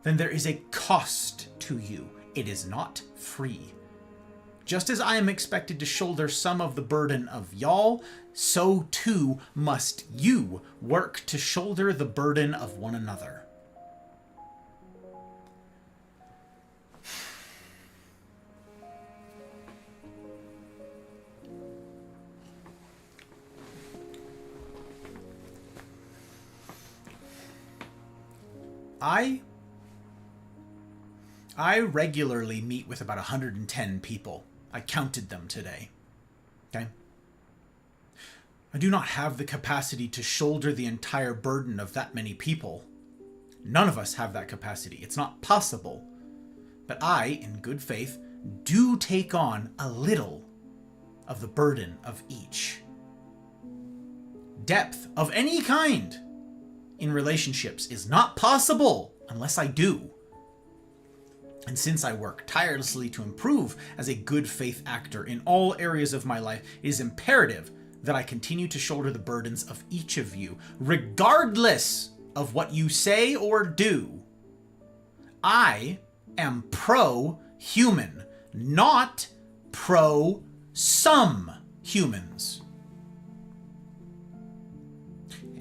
then there is a cost to you. It is not free. Just as I am expected to shoulder some of the burden of y'all, so too must you work to shoulder the burden of one another. I regularly meet with about 110 people. I counted them today. Okay? I do not have the capacity to shoulder the entire burden of that many people. None of us have that capacity. It's not possible. But I, in good faith, do take on a little of the burden of each. Depth of any kind in relationships is not possible unless I do. And since I work tirelessly to improve as a good faith actor in all areas of my life, it is imperative that I continue to shoulder the burdens of each of you, regardless of what you say or do. I am pro-human, not pro-some humans.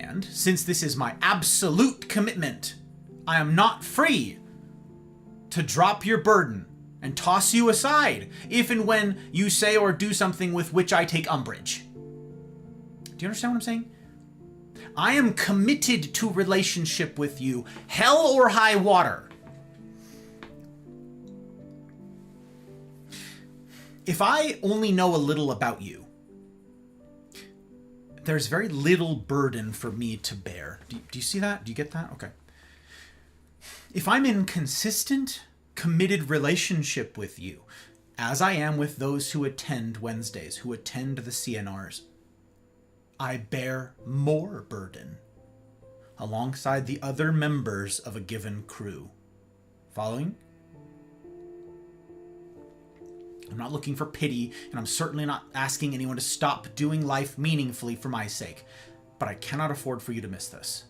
And since this is my absolute commitment, I am not free to drop your burden and toss you aside if and when you say or do something with which I take umbrage. Do you understand what I'm saying? I am committed to relationship with you, hell or high water. If I only know a little about you, there's very little burden for me to bear. Do you see that? Do you get that? Okay. If I'm in consistent, committed relationship with you, as I am with those who attend Wednesdays, who attend the CNRs, I bear more burden alongside the other members of a given crew. Following? I'm not looking for pity, and I'm certainly not asking anyone to stop doing life meaningfully for my sake, but I cannot afford for you to miss this.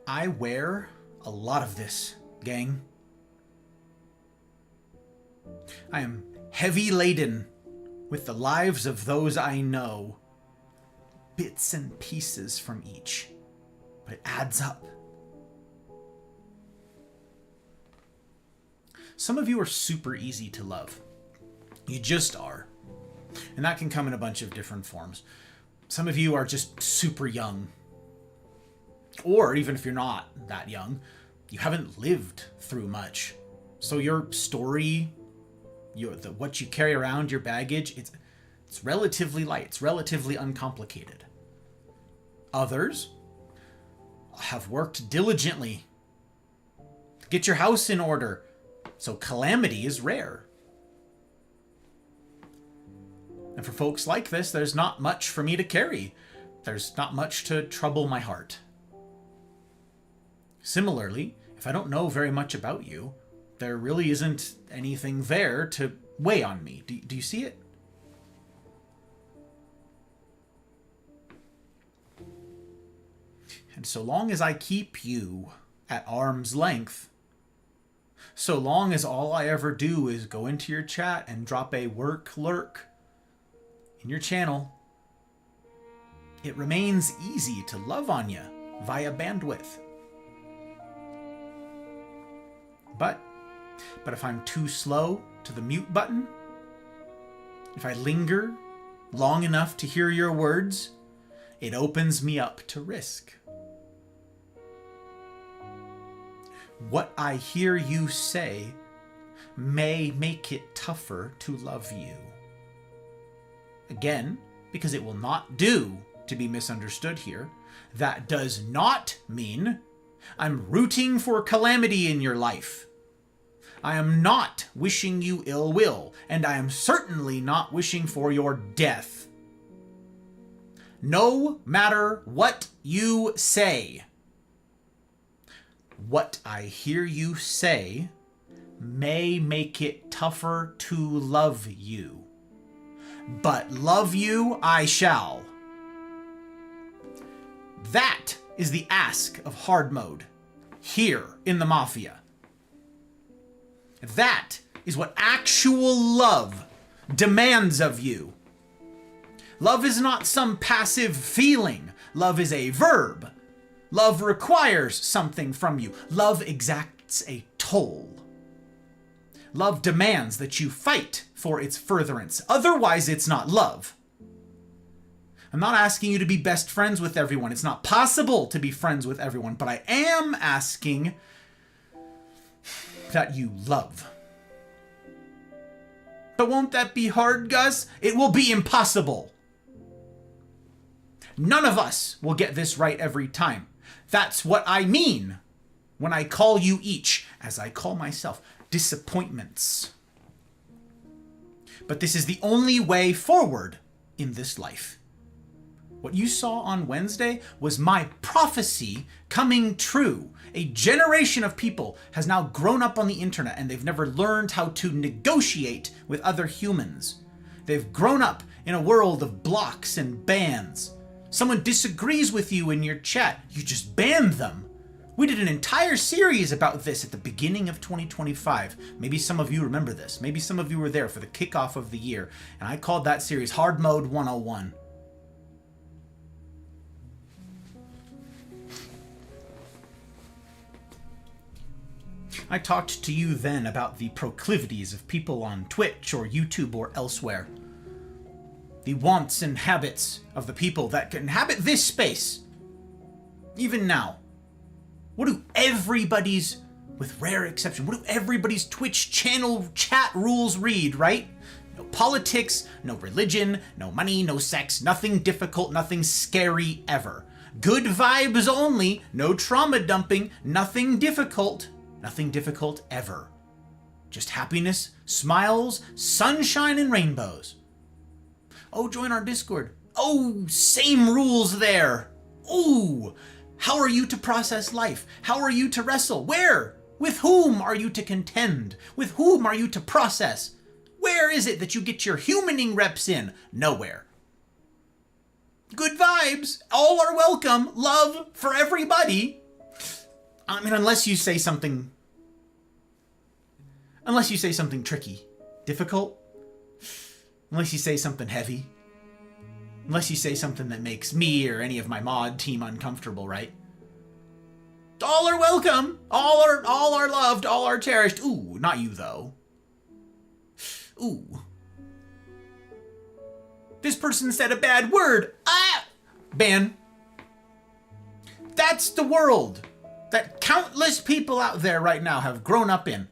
I wear a lot of this, gang. I am heavy laden with the lives of those I know. Bits and pieces from each, but it adds up. Some of you are super easy to love. You just are. And that can come in a bunch of different forms. Some of you are just super young. Or even if you're not that young, you haven't lived through much. So your story, what you carry around, your baggage, it's relatively light. It's relatively uncomplicated. Others have worked diligently to get your house in order, So calamity is rare. And for folks like this, there's not much for me to carry. There's not much to trouble my heart. Similarly, if I don't know very much about you, there really isn't anything there to weigh on me. Do you see it? And so long as I keep you at arm's length, so long as all I ever do is go into your chat and drop a work lurk in your channel, it remains easy to love on you via bandwidth. But if I'm too slow to the mute button, if I linger long enough to hear your words, it opens me up to risk. What I hear you say may make it tougher to love you. Again, because it will not do to be misunderstood here, that does not mean I'm rooting for calamity in your life. I am not wishing you ill will, and I am certainly not wishing for your death. No matter what you say, what I hear you say may make it tougher to love you. But love you I shall. That is the ask of hard mode here in the Mafia. That is what actual love demands of you. Love is not some passive feeling. Love is a verb. Love requires something from you. Love exacts a toll. Love demands that you fight for its furtherance. Otherwise, it's not love. I'm not asking you to be best friends with everyone. It's not possible to be friends with everyone. But I am asking that you love. But won't that be hard, Gus? It will be impossible. None of us will get this right every time. That's what I mean when I call you each, as I call myself, disappointments. But this is the only way forward in this life. What you saw on Wednesday was my prophecy coming true. A generation of people has now grown up on the internet and they've never learned how to negotiate with other humans. They've grown up in a world of blocks and bans. Someone disagrees with you in your chat, you just ban them. We did an entire series about this at the beginning of 2025. Maybe some of you remember this. Maybe some of you were there for the kickoff of the year. And I called that series Hard Mode 101. I talked to you then about the proclivities of people on Twitch or YouTube or elsewhere. The wants and habits of the people that inhabit this space. Even now. What do everybody's, with rare exception, what do everybody's Twitch channel chat rules read, right? No politics, no religion, no money, no sex, nothing difficult, nothing scary ever. Good vibes only, no trauma dumping, nothing difficult ever. Just happiness, smiles, sunshine, and rainbows. Oh, join our Discord. Oh, same rules there. Oh, how are you to process life? How are you to wrestle? Where? With whom are you to contend? With whom are you to process? Where is it that you get your humaning reps in? Nowhere. Good vibes. All are welcome. Love for everybody. I mean, unless you say something tricky, difficult, unless you say something heavy, unless you say something that makes me or any of my mod team uncomfortable, right? All are welcome. All are loved. All are cherished. Ooh, not you though. Ooh. This person said a bad word. Ah! Ban. That's the world that countless people out there right now have grown up in.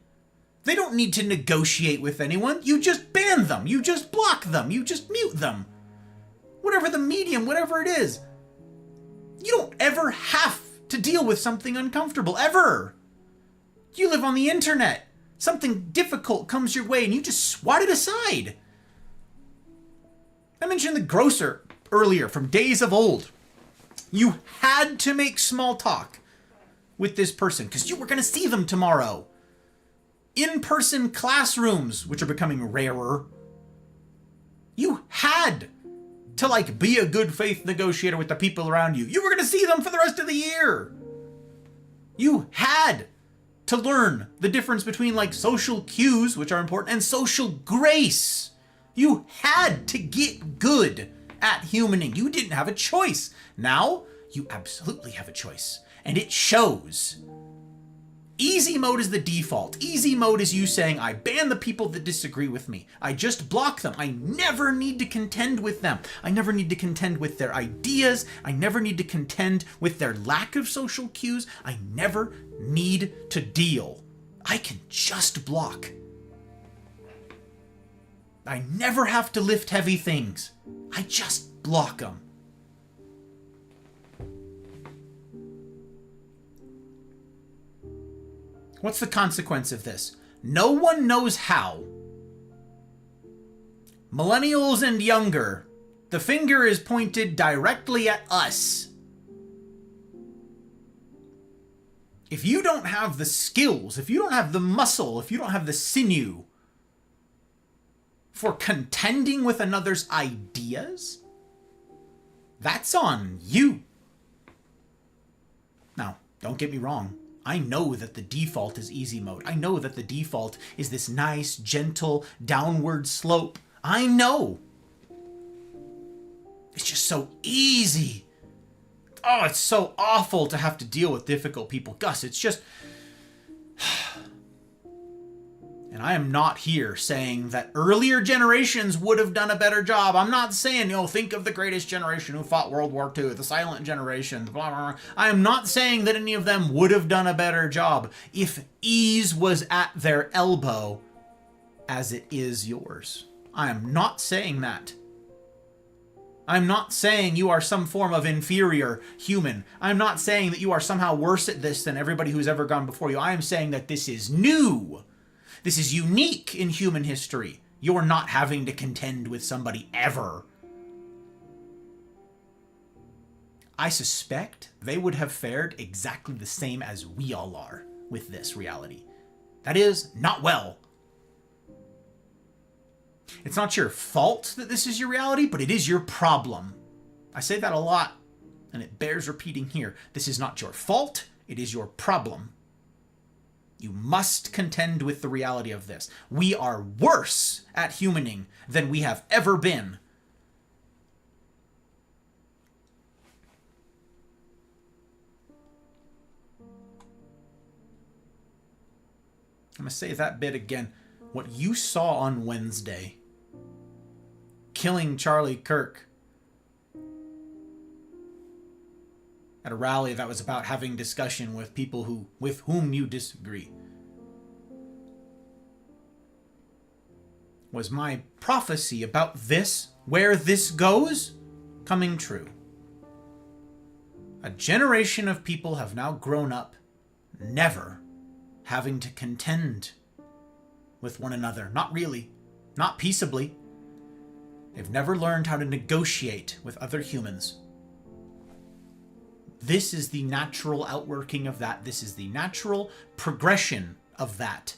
They don't need to negotiate with anyone. You just ban them. You just block them. You just mute them. Whatever the medium, whatever it is. You don't ever have to deal with something uncomfortable, ever. You live on the internet. Something difficult comes your way and you just swat it aside. I mentioned the grocer earlier from days of old. You had to make small talk with this person because you were going to see them tomorrow. In-person classrooms, which are becoming rarer. You had to be a good faith negotiator with the people around you. You were going to see them for the rest of the year. You had to learn the difference between social cues, which are important, and social grace. You had to get good at humaning. You didn't have a choice. Now, you absolutely have a choice. And it shows. Easy mode is the default. Easy mode is you saying, I ban the people that disagree with me. I just block them. I never need to contend with them. I never need to contend with their ideas. I never need to contend with their lack of social cues. I never need to deal. I can just block. I never have to lift heavy things. I just block them. What's the consequence of this? No one knows how. Millennials and younger, the finger is pointed directly at us. If you don't have the skills, if you don't have the muscle, if you don't have the sinew for contending with another's ideas, that's on you. Now, don't get me wrong. I know that the default is easy mode. I know that the default is this nice, gentle, downward slope. I know. It's just so easy. Oh, it's so awful to have to deal with difficult people. Gus, it's just... And I am not here saying that earlier generations would have done a better job. I'm not saying, think of the greatest generation who fought World War II, the silent generation, blah, blah, blah. I am not saying that any of them would have done a better job if ease was at their elbow as it is yours. I am not saying that. I'm not saying you are some form of inferior human. I'm not saying that you are somehow worse at this than everybody who's ever gone before you. I am saying that this is new. This is unique in human history. You're not having to contend with somebody ever. I suspect they would have fared exactly the same as we all are with this reality. That is, not well. It's not your fault that this is your reality, but it is your problem. I say that a lot, and it bears repeating here. This is not your fault, it is your problem. You must contend with the reality of this. We are worse at humaning than we have ever been. I'm going to say that bit again. What you saw on Wednesday, killing Charlie Kirk at a rally that was about having discussion with people with whom you disagree, was my prophecy about this, where this goes, coming true. A generation of people have now grown up, never having to contend with one another. Not really. Not peaceably. They've never learned how to negotiate with other humans. This is the natural outworking of that. This is the natural progression of that.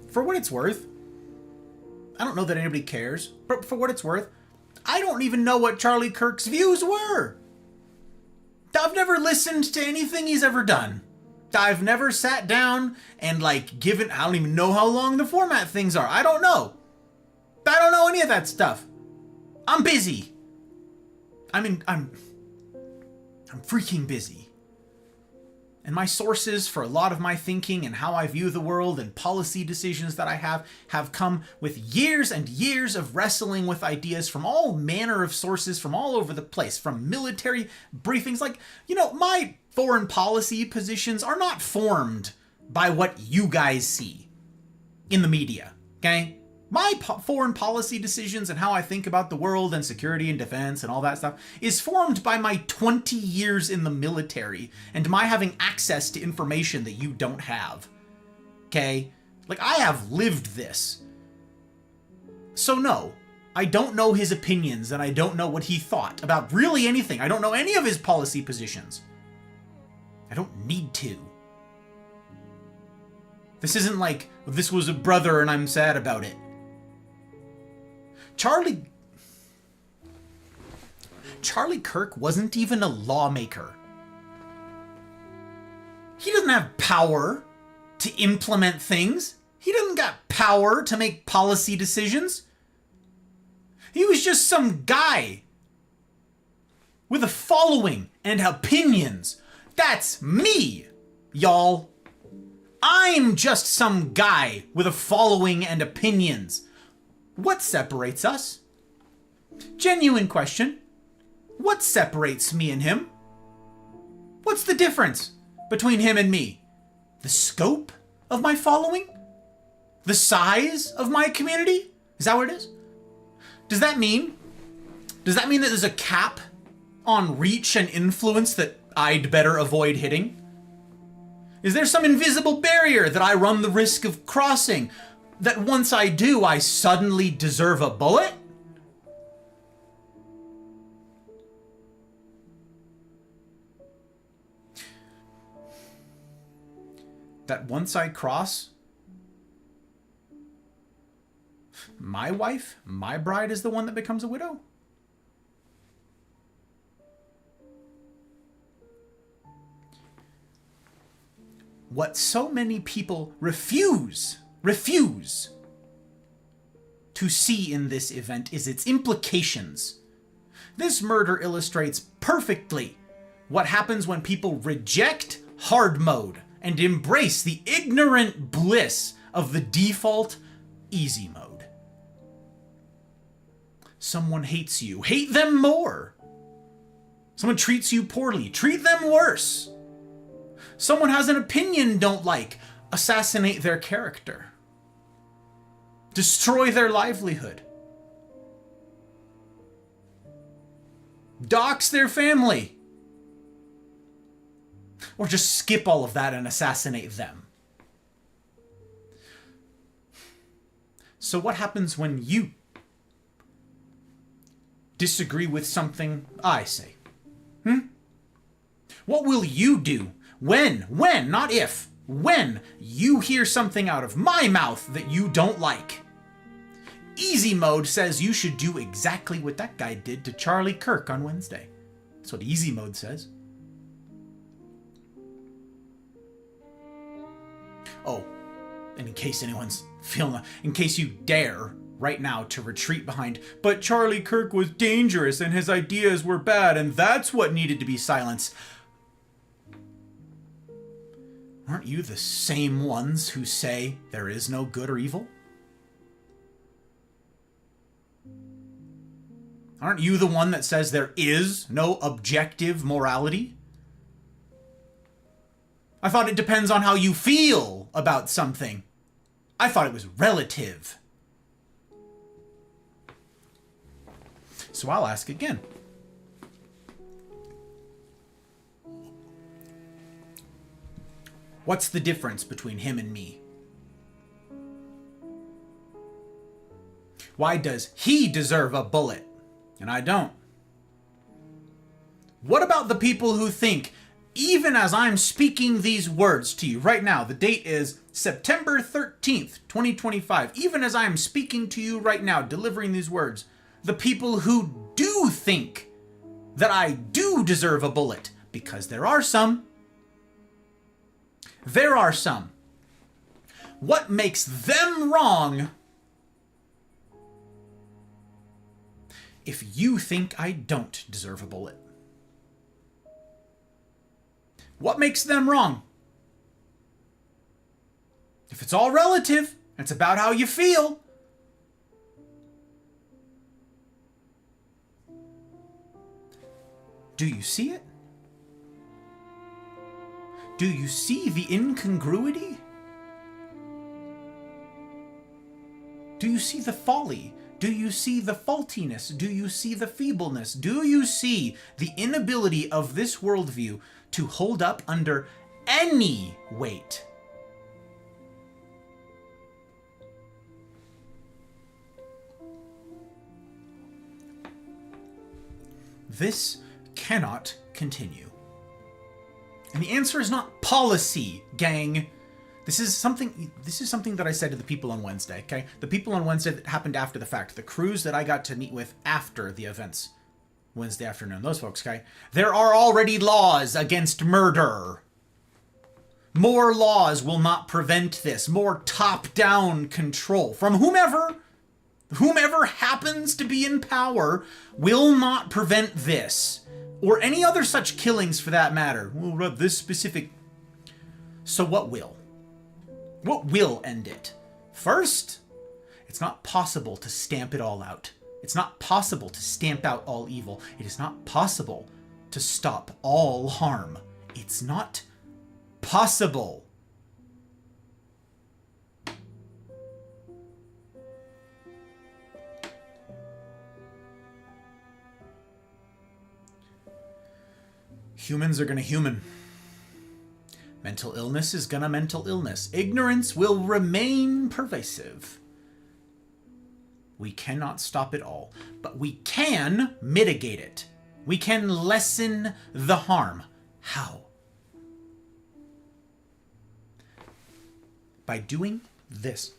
For what it's worth, I don't know that anybody cares, but for what it's worth, I don't even know what Charlie Kirk's views were. I've never listened to anything he's ever done. I've never sat down and given, I don't even know how long the format things are. I don't know. I don't know any of that stuff. I'm busy. I'm freaking busy. And my sources for a lot of my thinking and how I view the world and policy decisions that I have come with years and years of wrestling with ideas from all manner of sources from all over the place, from military briefings. My foreign policy positions are not formed by what you guys see in the media, okay? My foreign policy decisions and how I think about the world and security and defense and all that stuff is formed by my 20 years in the military and my having access to information that you don't have. Okay? Like, I have lived this. So no, I don't know his opinions and I don't know what he thought about really anything. I don't know any of his policy positions. I don't need to. This isn't like, this was a brother and I'm sad about it. Charlie Kirk wasn't even a lawmaker. He doesn't have power to implement things. He doesn't got power to make policy decisions. He was just some guy with a following and opinions. That's me, y'all. I'm just some guy with a following and opinions. What separates us? Genuine question. What separates me and him? What's the difference between him and me? The scope of my following? The size of my community? Is that what it is? Does that mean that there's a cap on reach and influence that I'd better avoid hitting? Is there some invisible barrier that I run the risk of crossing, that once I do, I suddenly deserve a bullet? That once I cross, my wife, my bride, is the one that becomes a widow? What so many people refuse to see in this event is its implications. This murder illustrates perfectly what happens when people reject hard mode and embrace the ignorant bliss of the default easy mode. Someone hates you, hate them more. Someone treats you poorly, treat them worse. Someone has an opinion don't like, assassinate their character. Destroy their livelihood. Dox their family. Or just skip all of that and assassinate them. So what happens when you disagree with something I say? What will you do when, not if, when you hear something out of my mouth that you don't like? Easy mode says you should do exactly what that guy did to Charlie Kirk on Wednesday. That's what easy mode says. Oh, and in case anyone's feeling, in case you dare right now to retreat behind, but Charlie Kirk was dangerous and his ideas were bad and that's what needed to be silenced. Aren't you the same ones who say there is no good or evil? Aren't you the one that says there is no objective morality? I thought it depends on how you feel about something. I thought it was relative. So I'll ask again. What's the difference between him and me? Why does he deserve a bullet and I don't? What about the people who think, even as I'm speaking these words to you right now, the date is September 13th, 2025, even as I'm speaking to you right now, delivering these words, the people who do think that I do deserve a bullet, because there are some. There are some. What makes them wrong if you think I don't deserve a bullet? What makes them wrong? If it's all relative, it's about how you feel. Do you see it? Do you see the incongruity? Do you see the folly? Do you see the faultiness? Do you see the feebleness? Do you see the inability of this worldview to hold up under any weight? This cannot continue. And the answer is not policy, gang. This is something that I said to the people on Wednesday, okay? The people on Wednesday that happened after the fact. The crews that I got to meet with after the events. Wednesday afternoon, those folks, okay? There are already laws against murder. More laws will not prevent this. More top-down control from whomever happens to be in power will not prevent this. Or any other such killings for that matter. Well, this specific... So what will? What will end it? First, it's not possible to stamp it all out. It's not possible to stamp out all evil. It is not possible to stop all harm. It's not possible. Humans are gonna human. Mental illness is gonna mental illness. Ignorance will remain pervasive. We cannot stop it all, but we can mitigate it. We can lessen the harm. How? By doing this.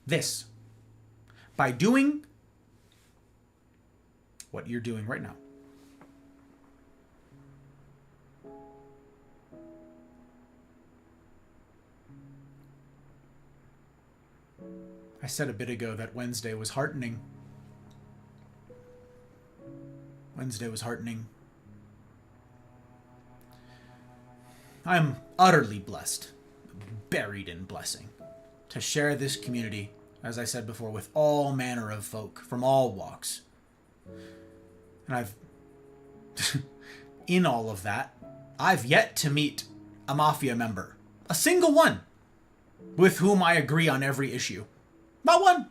This. By doing what you're doing right now. I said a bit ago that Wednesday was heartening. Wednesday was heartening. I'm utterly blessed, buried in blessing, to share this community, as I said before, with all manner of folk from all walks. And I've, in all of that, I've yet to meet a mafia member, a single one, with whom I agree on every issue. Not one.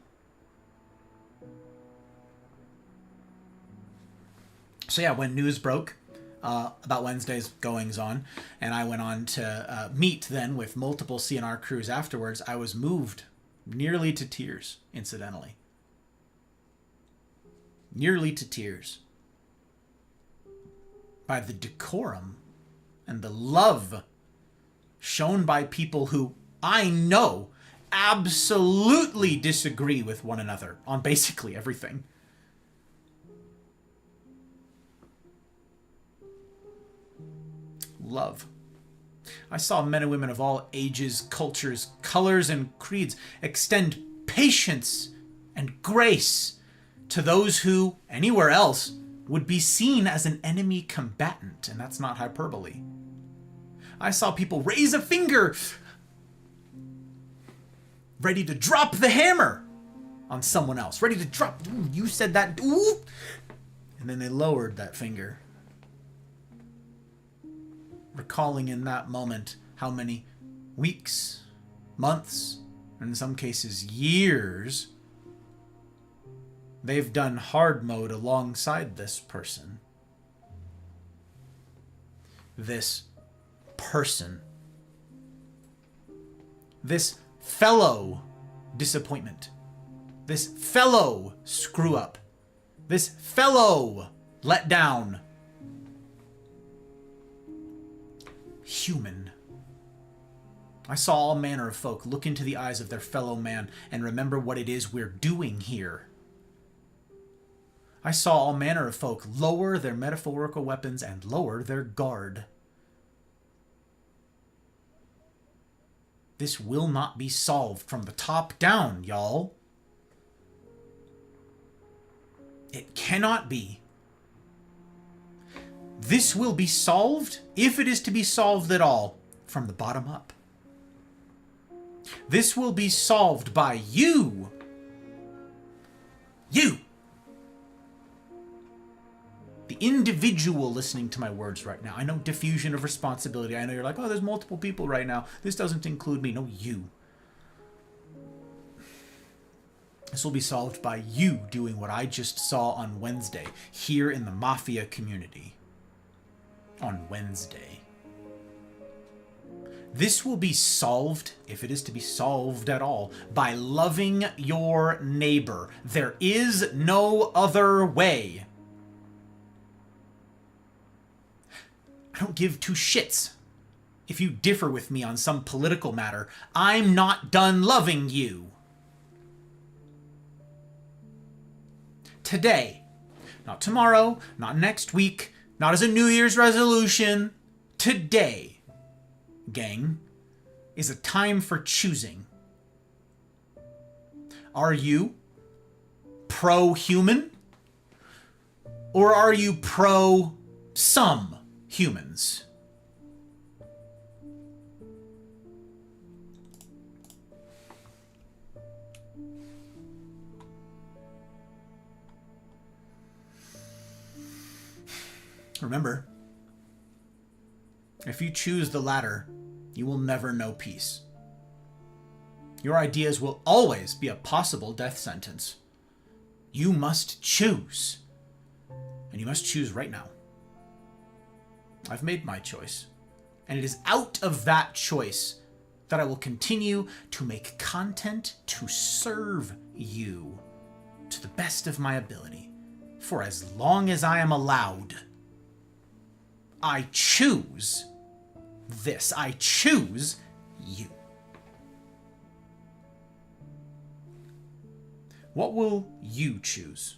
So yeah, when news broke about Wednesday's goings on, and I went on to meet then with multiple CNR crews afterwards, I was moved nearly to tears, incidentally. Nearly to tears. By the decorum and the love shown by people who I know absolutely disagree with one another on basically everything. Love. I saw men and women of all ages, cultures, colors, and creeds extend patience and grace to those who, anywhere else, would be seen as an enemy combatant, and that's not hyperbole. I saw people raise a finger, ready to drop the hammer on someone else. Ready to drop, ooh, you said that, ooh. And then they lowered that finger. Recalling in that moment how many weeks, months, and in some cases years, they've done hard mode alongside this person. This person. This fellow disappointment. This fellow screw up. This fellow let down. Human. I saw all manner of folk look into the eyes of their fellow man and remember what it is we're doing here. I saw all manner of folk lower their metaphorical weapons and lower their guard. This will not be solved from the top down, y'all. It cannot be. This will be solved, if it is to be solved at all, from the bottom up. This will be solved by you. You. The individual listening to my words right now. I know diffusion of responsibility. I know you're like, oh, there's multiple people right now. This doesn't include me. No, you. This will be solved by you doing what I just saw on Wednesday, here in the Mafia community. On Wednesday. This will be solved, if it is to be solved at all, by loving your neighbor. There is no other way. I don't give two shits if you differ with me on some political matter. I'm not done loving you. Today. Not tomorrow, not next week, not as a New Year's resolution. Today, gang, is a time for choosing. Are you pro-human? Or are you pro-some humans? Remember, if you choose the latter, you will never know peace. Your ideas will always be a possible death sentence. You must choose. And you must choose right now. I've made my choice. And it is out of that choice that I will continue to make content to serve you to the best of my ability for as long as I am allowed. I choose this. I choose you. What will you choose?